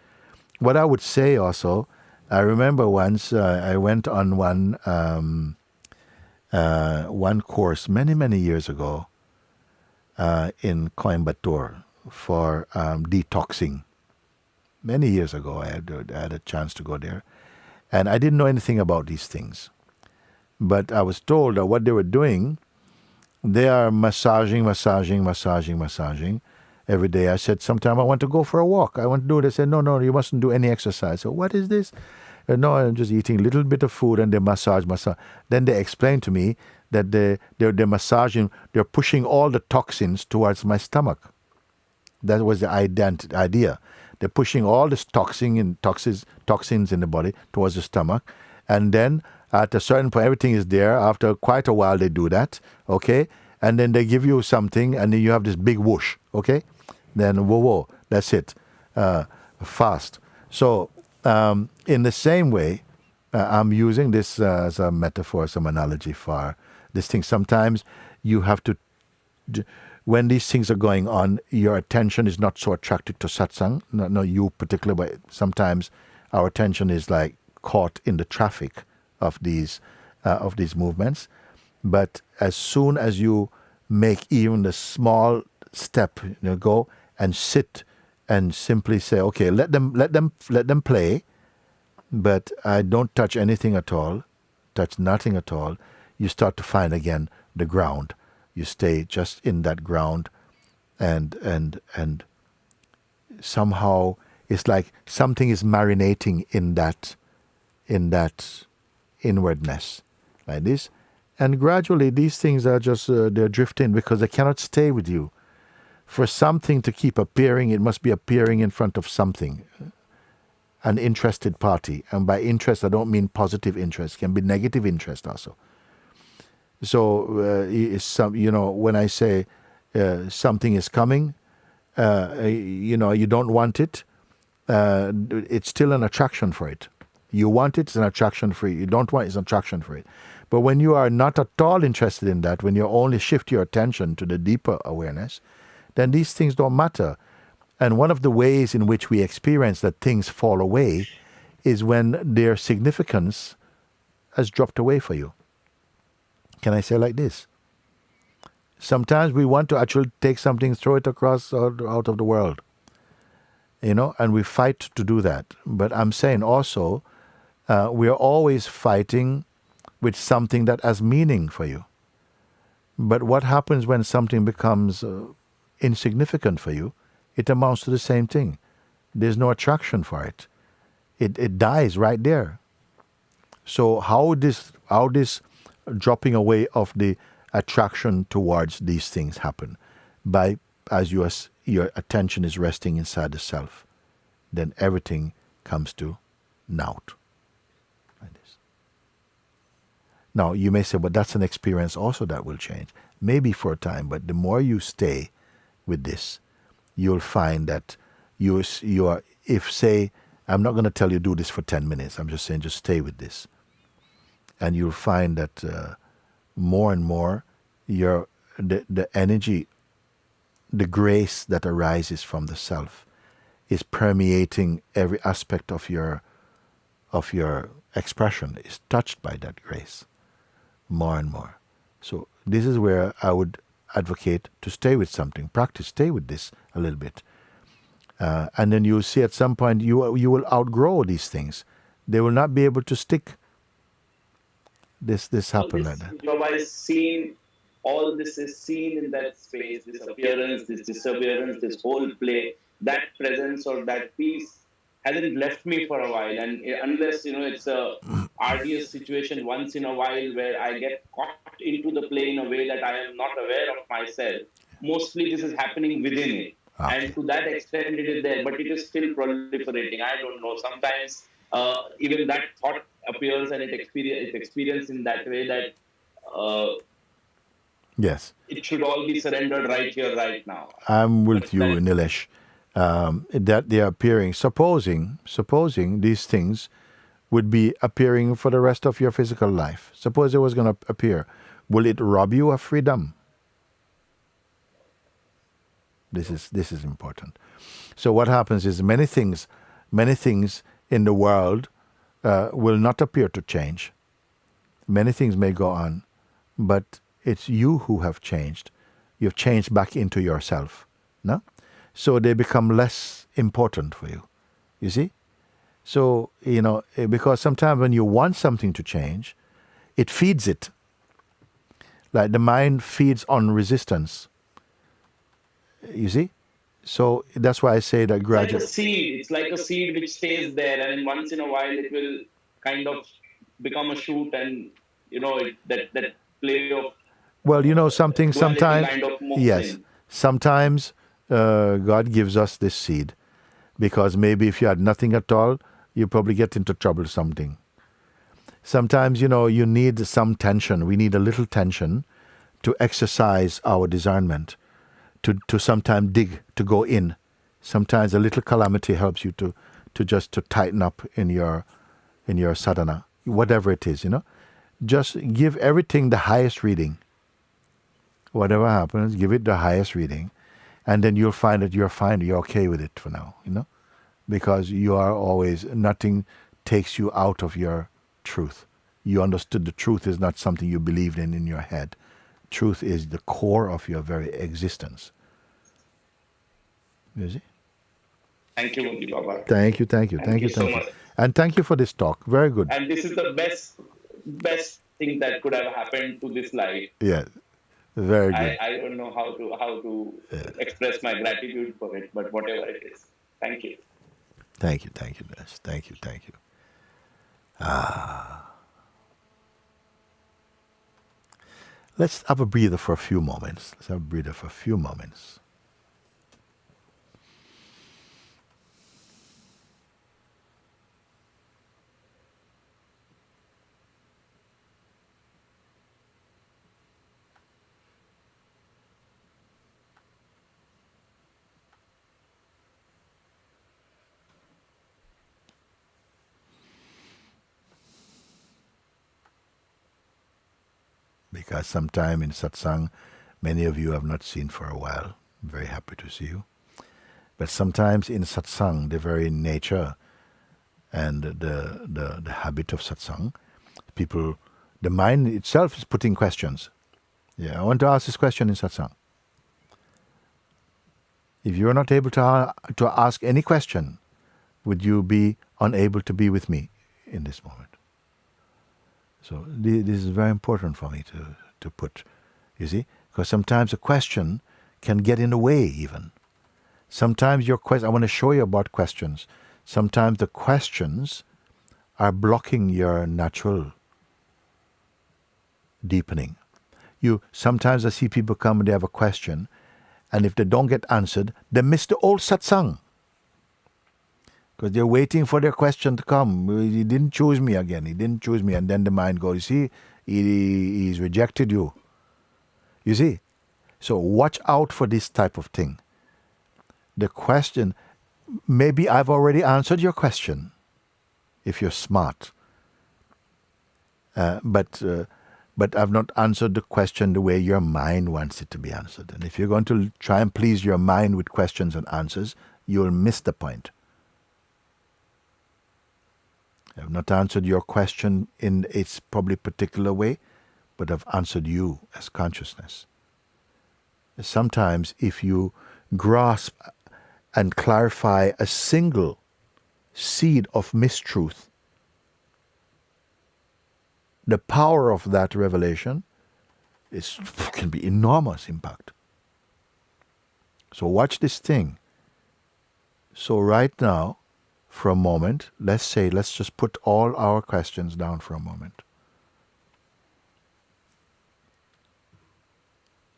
What I would say also, I remember once I went on one course many years ago in Coimbatore for detoxing. Many years ago, I had a chance to go there. And I didn't know anything about these things. But I was told that what they were doing, they are massaging every day. I said, sometime I want to go for a walk. I want to do it. They said, no, you mustn't do any exercise. So what is this? No, I'm just eating a little bit of food and they massage. Then they explained to me that they're massaging, they're pushing all the toxins towards my stomach. That was the idea. They're pushing all this toxins in the body towards the stomach. And then at a certain point, everything is there. After quite a while, they do that, okay? And then they give you something, and then you have this big whoosh, okay? Then, whoa, that's it. Fast. So, in the same way, I'm using this as a metaphor, some analogy for this thing. Sometimes you have to... When these things are going on, your attention is not so attracted to satsang. No, you particularly, but sometimes our attention is like caught in the traffic of these movements. But as soon as you make even the small step, go and sit and simply say, okay, let them play, but I don't touch anything at all, touch nothing at all. You start to find again the ground. You stay just in that ground, and somehow it's like something is marinating in that inwardness, like this. And gradually these things are just, they're drifting because they cannot stay with you. For something to keep appearing, it must be appearing in front of something, an interested party. And by interest, I don't mean positive interest, it can be negative interest also. So, when I say something is coming, you don't want it, it's still an attraction for it. You want it, it's an attraction for it. You don't want it, it's an attraction for it. But when you are not at all interested in that, when you only shift your attention to the deeper awareness, then these things don't matter. And one of the ways in which we experience that things fall away is when their significance has dropped away for you. Can I say like this? Sometimes we want to actually take something, throw it across out of the world, and we fight to do that. But I'm saying also, we are always fighting with something that has meaning for you. But what happens when something becomes insignificant for you? It amounts to the same thing. There's no attraction for it. It dies right there. So how this dropping away of the attraction towards these things happen? By as your attention is resting inside the self, then everything comes to naught. Like this. Now you may say, but that's an experience also that will change. Maybe for a time, but the more you stay with this, you'll find that you are, I'm not going to tell you do this for 10 minutes, I'm just saying just stay with this. And you'll find that more and more the energy, the grace that arises from the self is permeating every aspect of your expression, is touched by that grace more and more. So this is where I would advocate to stay with something, practice, stay with this a little bit. And then you'll see at some point you will outgrow these things. They will not be able to stick. This happened like that. Baba is seen, all this is seen in that space, this appearance, this disappearance, this whole play, that presence or that peace hasn't left me for a while. And unless, it's a arduous situation once in a while where I get caught into the play in a way that I am not aware of myself, mostly this is happening within it. Okay. And to that extent, it is there, but it is still proliferating. I don't know. Sometimes even that thought appears and it experienced in that way that Yes. it should all be surrendered right here, right now. I'm with But you, that- Nilesh. That they are appearing. Supposing these things would be appearing for the rest of your physical life. Suppose it was going to appear. Will it rob you of freedom? This is important. So what happens is many things in the world will not appear to change. Many things may go on, but it's you who have changed. You've changed back into yourself. No? So they become less important for you. You see? So, because sometimes when you want something to change, it feeds it. Like the mind feeds on resistance. You see? So that's why I say that gradually. It's like a seed which stays there, and once in a while it will kind of become a shoot, and that play of Well, something duality sometimes. kind of moves Yes. in. Sometimes God gives us this seed because maybe if you had nothing at all, you probably get into trouble something. Sometimes, you need some tension. We need a little tension to exercise our discernment, to sometimes dig, to go in. Sometimes a little calamity helps you to tighten up in your sadhana, whatever it is, Just give everything the highest reading. Whatever happens, give it the highest reading. And then you'll find that you're fine, you're okay with it for now, Because you are always, nothing takes you out of your truth. You understood the truth is not something you believed in your head. Truth is the core of your very existence. You see? Thank you, Mooji Baba. Thank you. Thank you so much. And thank you for this talk. Very good. And this is the best thing that could have happened to this life. Yeah, very good. I don't know how to express my gratitude for it, but whatever it is, thank you. Thank you, Nilesh. Thank you. Let's have a breather for a few moments. Because sometime in satsang, many of you have not seen for a while. I'm very happy to see you. But sometimes in satsang, the very nature and the habit of satsang, the mind itself is putting questions. Yeah, I want to ask this question in satsang. If you're not able to ask any question, would you be unable to be with me in this moment? So this is very important for me to put, you see, because sometimes a question can get in the way even. Sometimes I want to show you about questions. Sometimes the questions are blocking your natural deepening. Sometimes I see people come and they have a question, and if they don't get answered, they miss the old satsang. Because they're waiting for their question to come. He didn't choose me again. And then the mind goes, you see, he's rejected you. You see? So watch out for this type of thing. The question, maybe I've already answered your question, if you're smart. But I've not answered the question the way your mind wants it to be answered. And if you're going to try and please your mind with questions and answers, you'll miss the point. I have not answered your question in its probably particular way, but I've answered you as consciousness. Sometimes if you grasp and clarify a single seed of mistruth, the power of that revelation can be enormous impact. So watch this thing. So right now, for a moment. Let's just put all our questions down for a moment.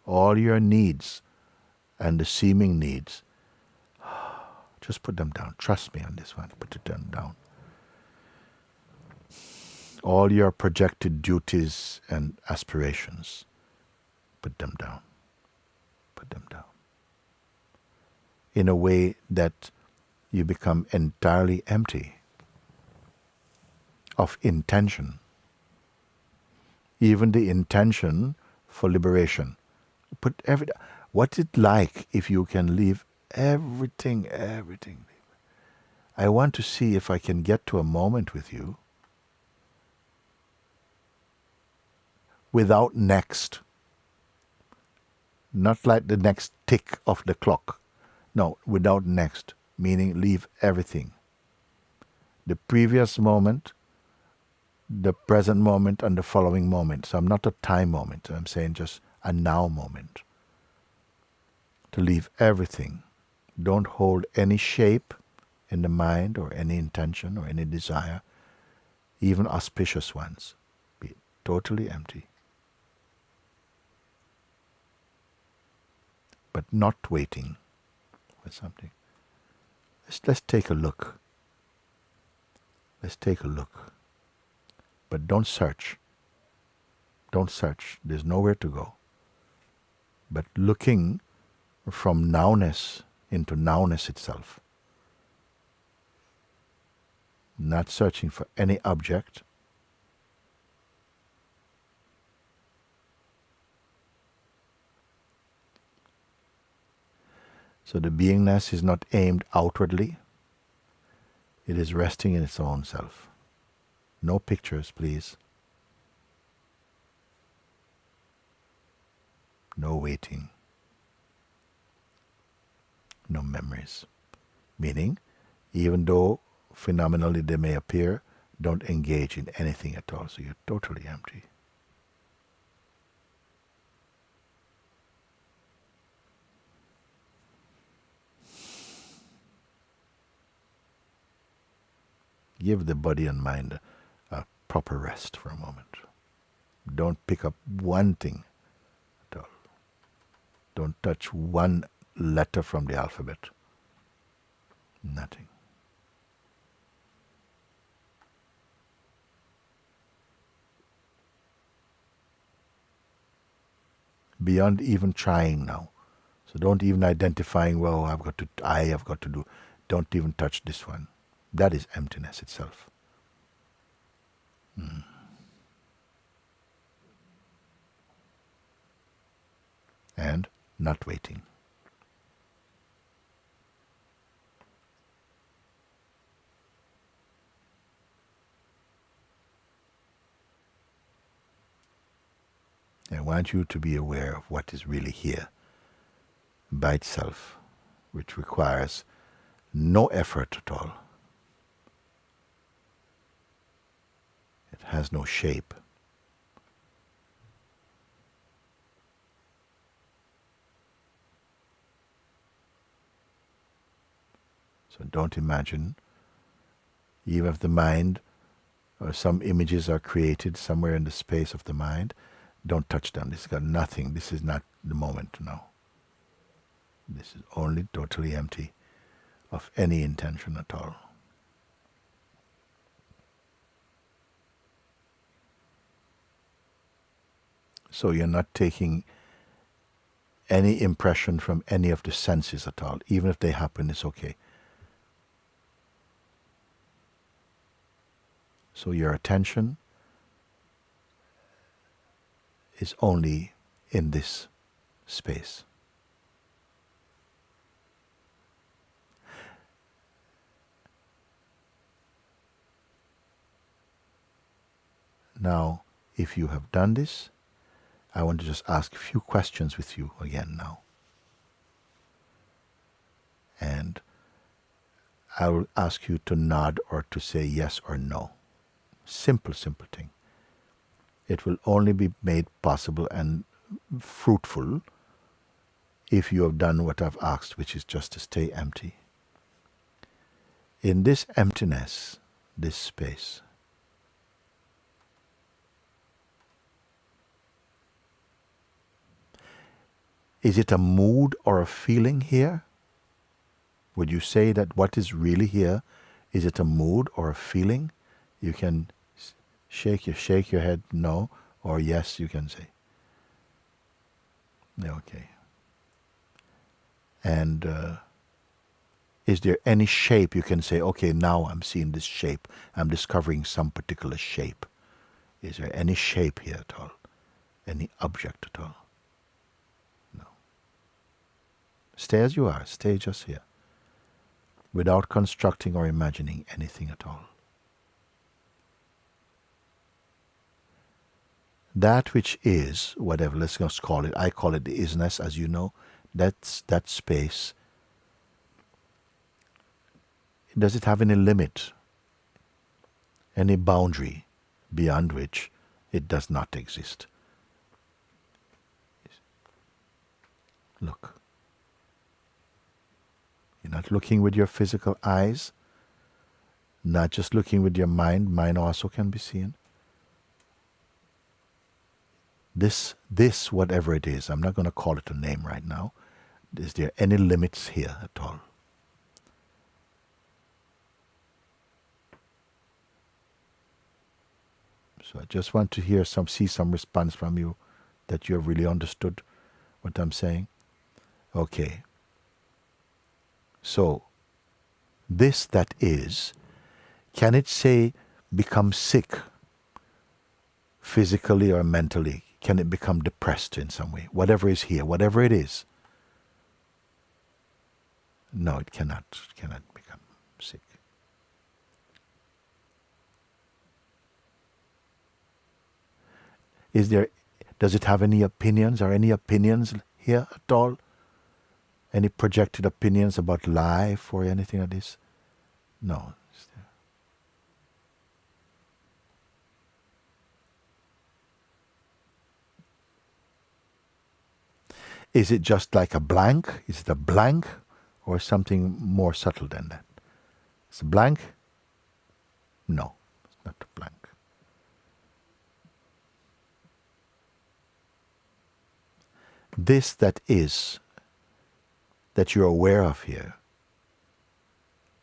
All your needs and the seeming needs, just put them down. Trust me on this one. Put it down. All your projected duties and aspirations, put them down. Put them down. In a way that you become entirely empty of intention. Even the intention for liberation. What's it like if you can leave everything? I want to see if I can get to a moment with you without next. Not like the next tick of the clock. No, without next, meaning leave everything. The previous moment, the present moment, and the following moment. So I'm not a time moment, I'm saying just a now moment. To leave everything. Don't hold any shape in the mind or any intention or any desire, even auspicious ones. Be totally empty. But not waiting for something. Let's take a look. Let's take a look. But don't search. Don't search. There's nowhere to go. But looking from nowness into nowness itself. Not searching for any object. So the beingness is not aimed outwardly. It is resting in its own self. No pictures, please. No waiting. No memories. Meaning, even though phenomenally they may appear, don't engage in anything at all. So you're totally empty. Give the body and mind a proper rest for a moment. Don't pick up one thing at all. Don't touch one letter from the alphabet. Nothing. Beyond even trying now. So don't even identifying, well, I have got to do. Don't even touch this one. That is emptiness itself. And not waiting. I want you to be aware of what is really here by itself, which requires no effort at all. It has no shape. So don't imagine, even if the mind or some images are created somewhere in the space of the mind, don't touch them. This has got nothing. This is not the moment now. This is only totally empty of any intention at all. So you're not taking any impression from any of the senses at all. Even if they happen, it's okay. So your attention is only in this space. Now, if you have done this, I want to just ask a few questions with you again now. And I will ask you to nod or to say yes or no. Simple thing. It will only be made possible and fruitful if you have done what I've asked, which is just to stay empty. in this emptiness, this space, is it a mood or a feeling here? Would you say that what is really here, is it a mood or a feeling? You can shake your head no, or yes, you can say. Okay. And is there any shape you can say, okay, now I'm seeing this shape. I'm discovering some particular shape. Is there any shape here at all? Any object at all? No. Stay as you are. Stay just here. Without constructing or imagining anything at all. That which is, whatever, let's just call it, I call it the isness, as you know, that's that space. Does it have any limit, any boundary beyond which it does not exist? Look. You're not looking with your physical eyes, not just looking with your mind. Mind also can be seen. This, whatever it is, I'm not going to call it a name right now. Is there any limits here at all? So I just want to see some response from you that you have really understood what I'm saying. Okay. So, this that is, can it say become sick physically or mentally? Can it become depressed in some way? Whatever is here, whatever it is. No, it cannot. It cannot become sick. Does it have any opinions? Are any opinions here at all? Any projected opinions about life or anything like this? No. Is it just like a blank? Is it a blank or something more subtle than that? It's a blank? No, it's not a blank. This that is, that you're aware of here,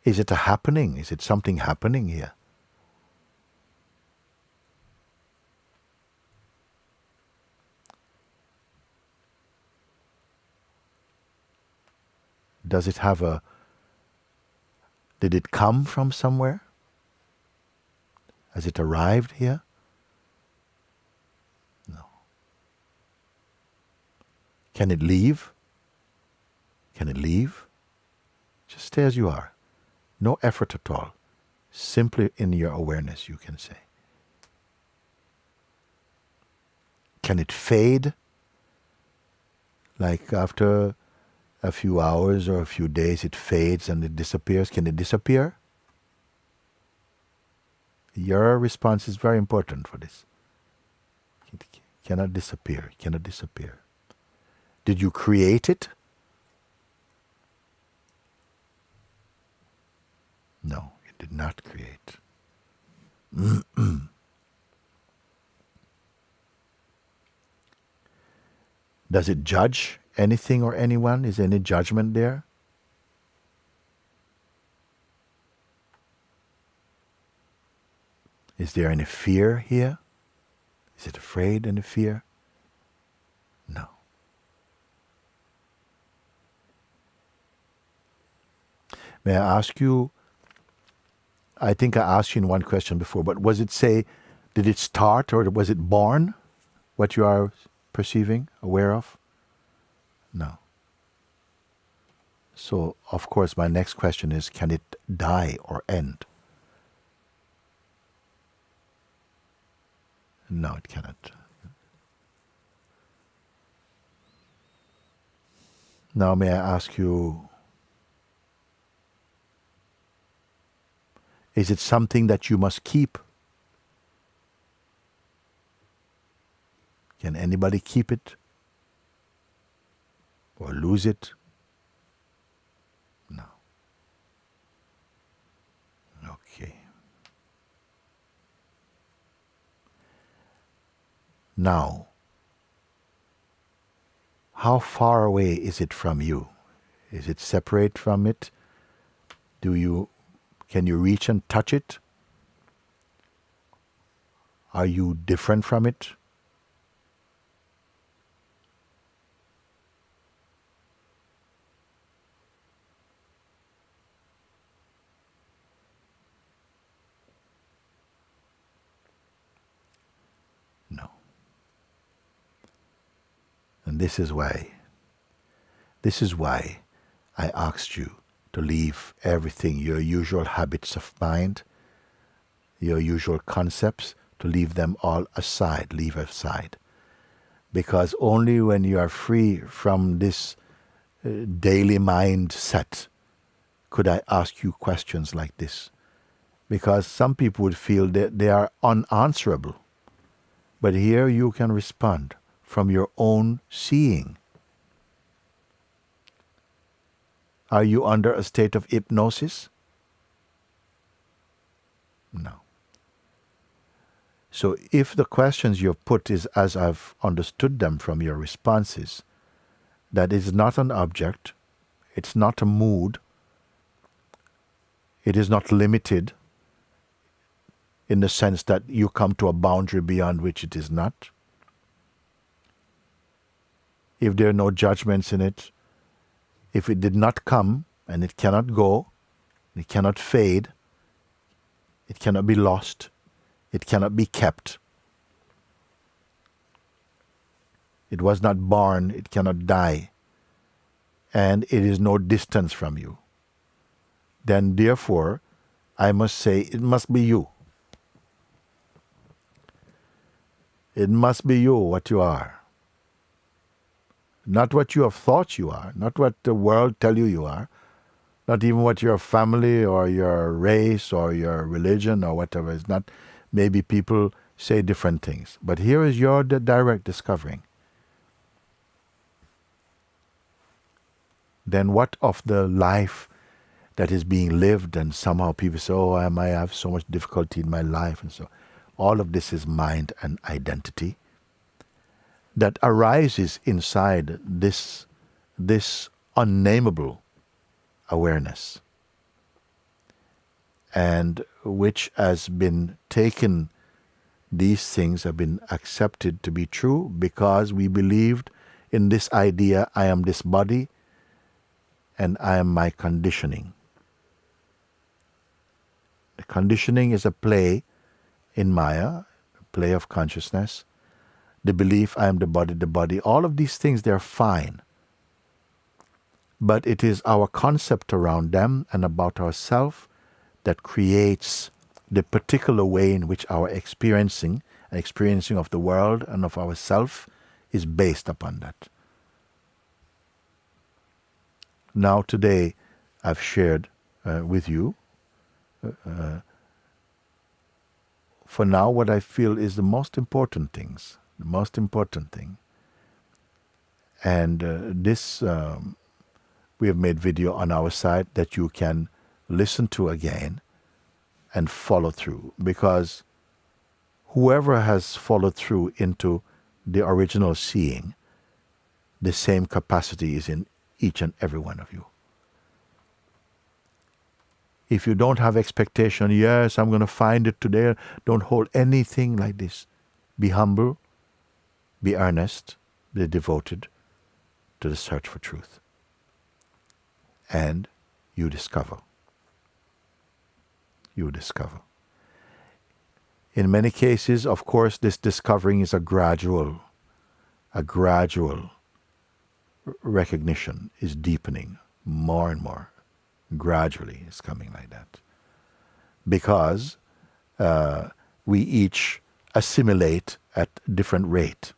is it a happening? Is it something happening here? Does it have did it come from somewhere? Has it arrived here? No. Can it leave? Can it leave? Just stay as you are. No effort at all. Simply in your awareness, you can say. Can it fade? Like after a few hours or a few days, it fades and it disappears. Can it disappear? Your response is very important for this. It cannot disappear. It cannot disappear. Did you create it? No, you did not create. Does it judge anything or anyone? Is any judgment there? Is there any fear here? Is it afraid, any fear? No. May I ask you, I think I asked you in one question before, but did it start or was it born, what you are perceiving, aware of? No. So, of course, my next question is, can it die or end? No, it cannot. Now, may I ask you, is it something that you must keep? Can anybody keep it? Or lose it? No. now, how far away is it from you? Is it separate from it? Can you reach and touch it? Are you different from it? No. And this is why I asked you to leave everything, your usual habits of mind, your usual concepts, to leave them all aside, leave aside. Because only when you are free from this daily mindset could I ask you questions like this. Because some people would feel that they are unanswerable. But here you can respond from your own seeing. Are you under a state of hypnosis? No. So if the questions you've put is as I've understood them from your responses, that is not an object, it's not a mood, it is not limited in the sense that you come to a boundary beyond which it is not. If there are no judgments in it, if it did not come and it cannot go, it cannot fade, it cannot be lost, it cannot be kept. It was not born, it cannot die, and it is no distance from you. Then therefore, I must say, it must be you. It must be you, what you are. Not what you have thought you are, not what the world tell you are, not even what your family or your race or your religion or whatever is not. Maybe people say different things, but here is your direct discovering. Then what of the life that is being lived, and somehow people say, oh, I have so much difficulty in my life, and so all of this is mind and identity that arises inside this unnameable awareness, and which has been taken, these things have been accepted to be true because we believed in this idea, I am this body and I am my conditioning. The conditioning is a play in Maya, a play of consciousness. The belief, I am the body, all of these things, they're fine. But it is our concept around them and about ourselves that creates the particular way in which our experiencing of the world and of ourself is based upon that. Now today I've shared with you for now what I feel is the most important things. The most important thing. And this we have made video on our site that you can listen to again and follow through, because whoever has followed through into the original seeing, the same capacity is in each and every one of you. If you don't have expectation, yes, I'm going to find it today, don't hold anything like this. Be humble. Be earnest, be devoted to the search for truth. And you discover. You discover. In many cases, of course, this discovering is a gradual recognition, is deepening more and more. Gradually it's coming like that. Because we each assimilate at different rate.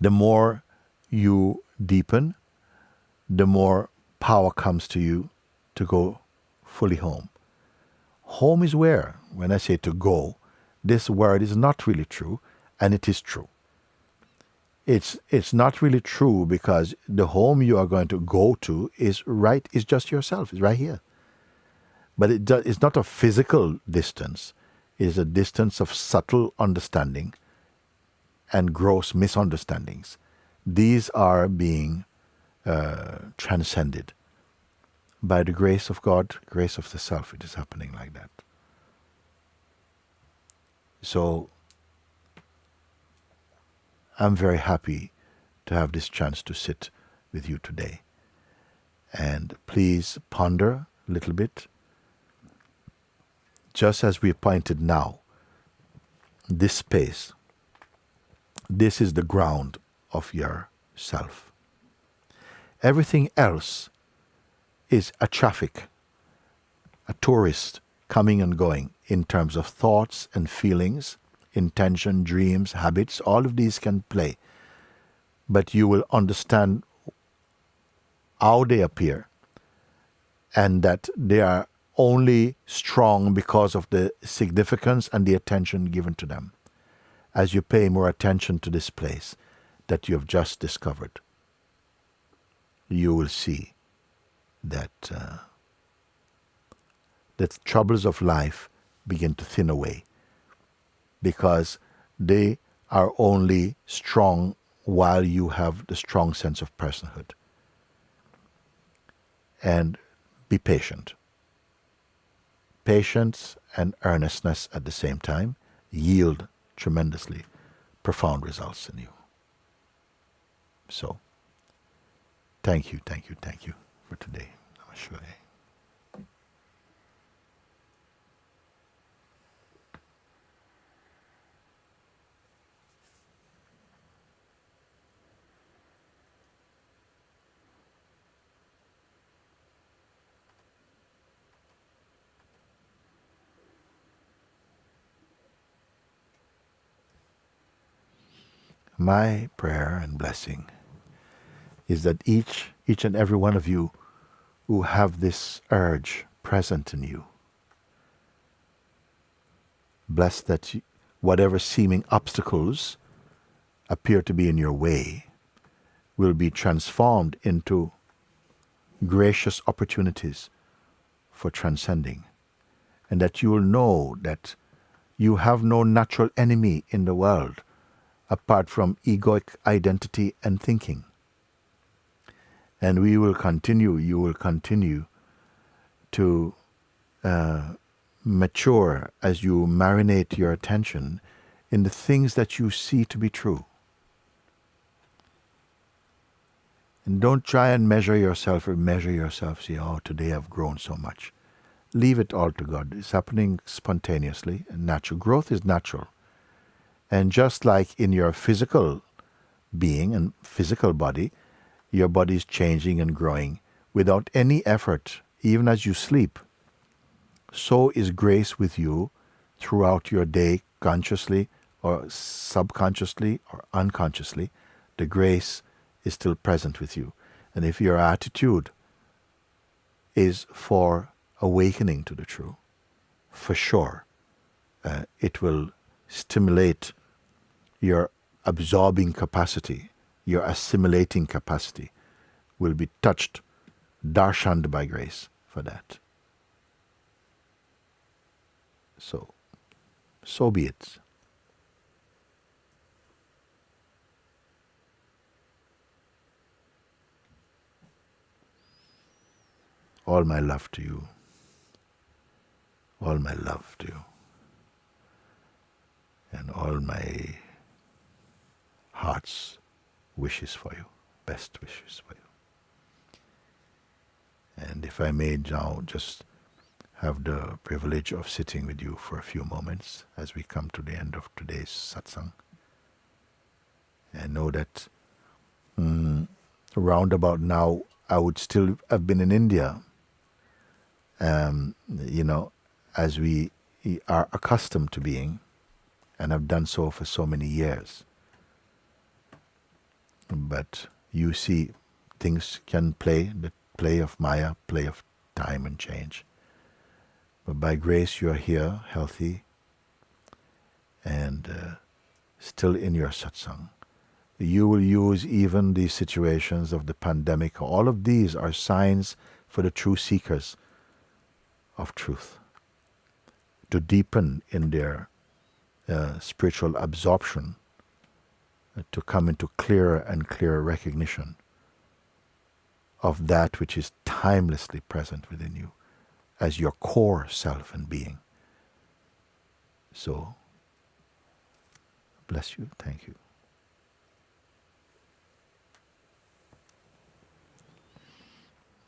The more you deepen, the more power comes to you to go fully home. Home is where, when I say to go, this word is not really true, and it is true. It's not really true because the home you are going to go to is just yourself, it's right here. But it's not a physical distance, it is a distance of subtle understanding and gross misunderstandings. These are being transcended. By the grace of God, grace of the self, it is happening like that. So I'm very happy to have this chance to sit with you today. And please ponder a little bit. Just as we appointed now, this space, this is the ground of your self. Everything else is a traffic, a tourist coming and going in terms of thoughts and feelings, intention, dreams, habits. All of these can play. But you will understand how they appear and that they are only strong because of the significance and the attention given to them. As you pay more attention to this place that you have just discovered, you will see that the troubles of life begin to thin away, because they are only strong while you have the strong sense of personhood. And be patient. Patience and earnestness at the same time yield tremendously profound results in you. So, thank you for today. Namah Shivaya. My prayer and blessing is that each and every one of you who have this urge present in you, bless that whatever seeming obstacles appear to be in your way will be transformed into gracious opportunities for transcending, and that you will know that you have no natural enemy in the world apart from egoic identity and thinking. And you will continue to mature as you marinate your attention in the things that you see to be true. And don't try and measure yourself, say, oh, today I've grown so much. Leave it all to God. It's happening spontaneously and natural. Growth is natural. And just like in your physical being and physical body, your body is changing and growing without any effort, even as you sleep. So is grace with you throughout your day, consciously or subconsciously or unconsciously. The grace is still present with you. And if your attitude is for awakening to the true, for sure, it will stimulate your absorbing capacity, your assimilating capacity will be touched, darshaned by grace for that. So be it. All my love to you. All my love to you. And all my heart's wishes for you, best wishes for you. And if I may now just have the privilege of sitting with you for a few moments as we come to the end of today's satsang. And know that around about now I would still have been in India, as we are accustomed to being, and have done so for so many years. But you see, things can play, the play of Maya, play of time and change. But by grace you are here, healthy, and still in your satsang. You will use even these situations of the pandemic. All of these are signs for the true seekers of truth to deepen in their spiritual absorption to come into clearer and clearer recognition of that which is timelessly present within you as your core self and being. So, bless you, thank you.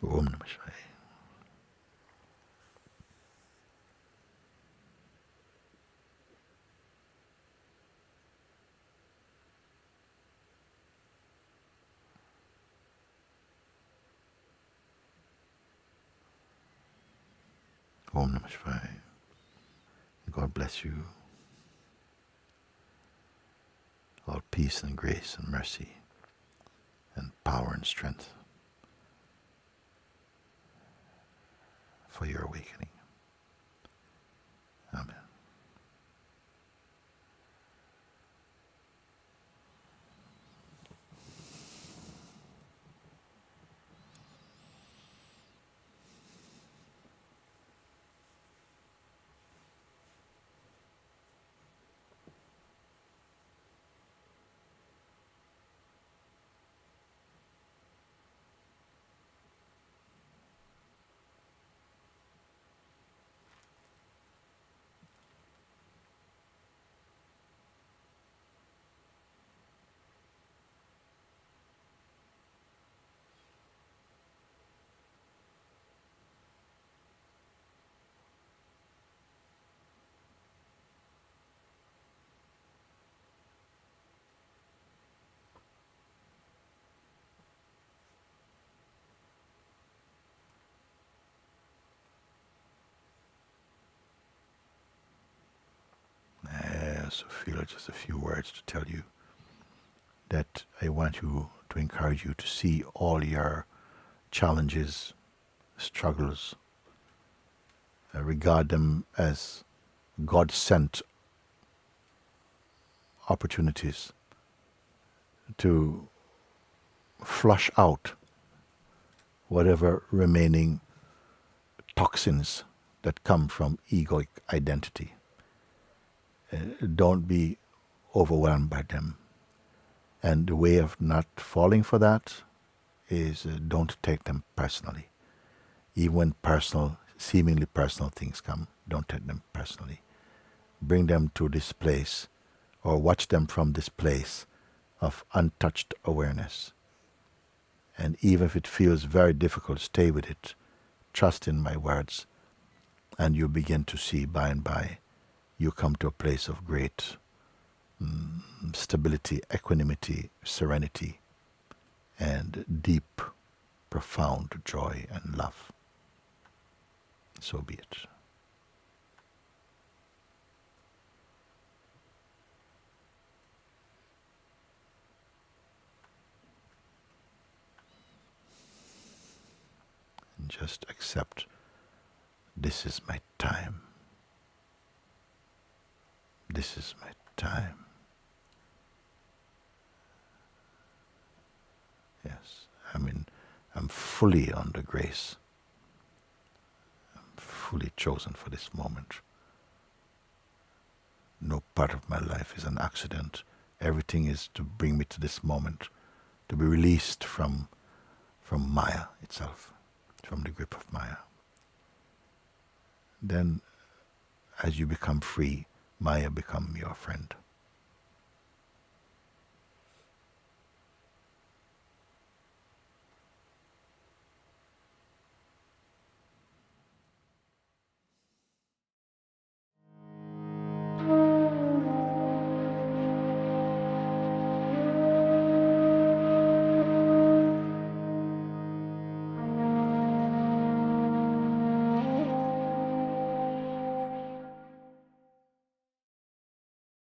Om Namah Shivaya. Om Namah Shivaya. God bless you. All peace and grace and mercy and power and strength for your awakening. Amen. I also feel just a few words to tell you that I want you to encourage you to see all your challenges, struggles, regard them as God-sent opportunities to flush out whatever remaining toxins that come from egoic identity. Don't be overwhelmed by them. And the way of not falling for that is don't take them personally. Even when personal, seemingly personal things come, don't take them personally. Bring them to this place, or watch them from this place of untouched awareness. And even if it feels very difficult, stay with it. Trust in my words, and you begin to see by and by, you come to a place of great stability, equanimity, serenity, and deep, profound joy and love. So be it. And just accept, this is my time. This is my time. Yes, I'm fully under grace. I'm fully chosen for this moment. No part of my life is an accident. Everything is to bring me to this moment, to be released from Maya itself, from the grip of Maya. Then, as you become free, Maya become your friend.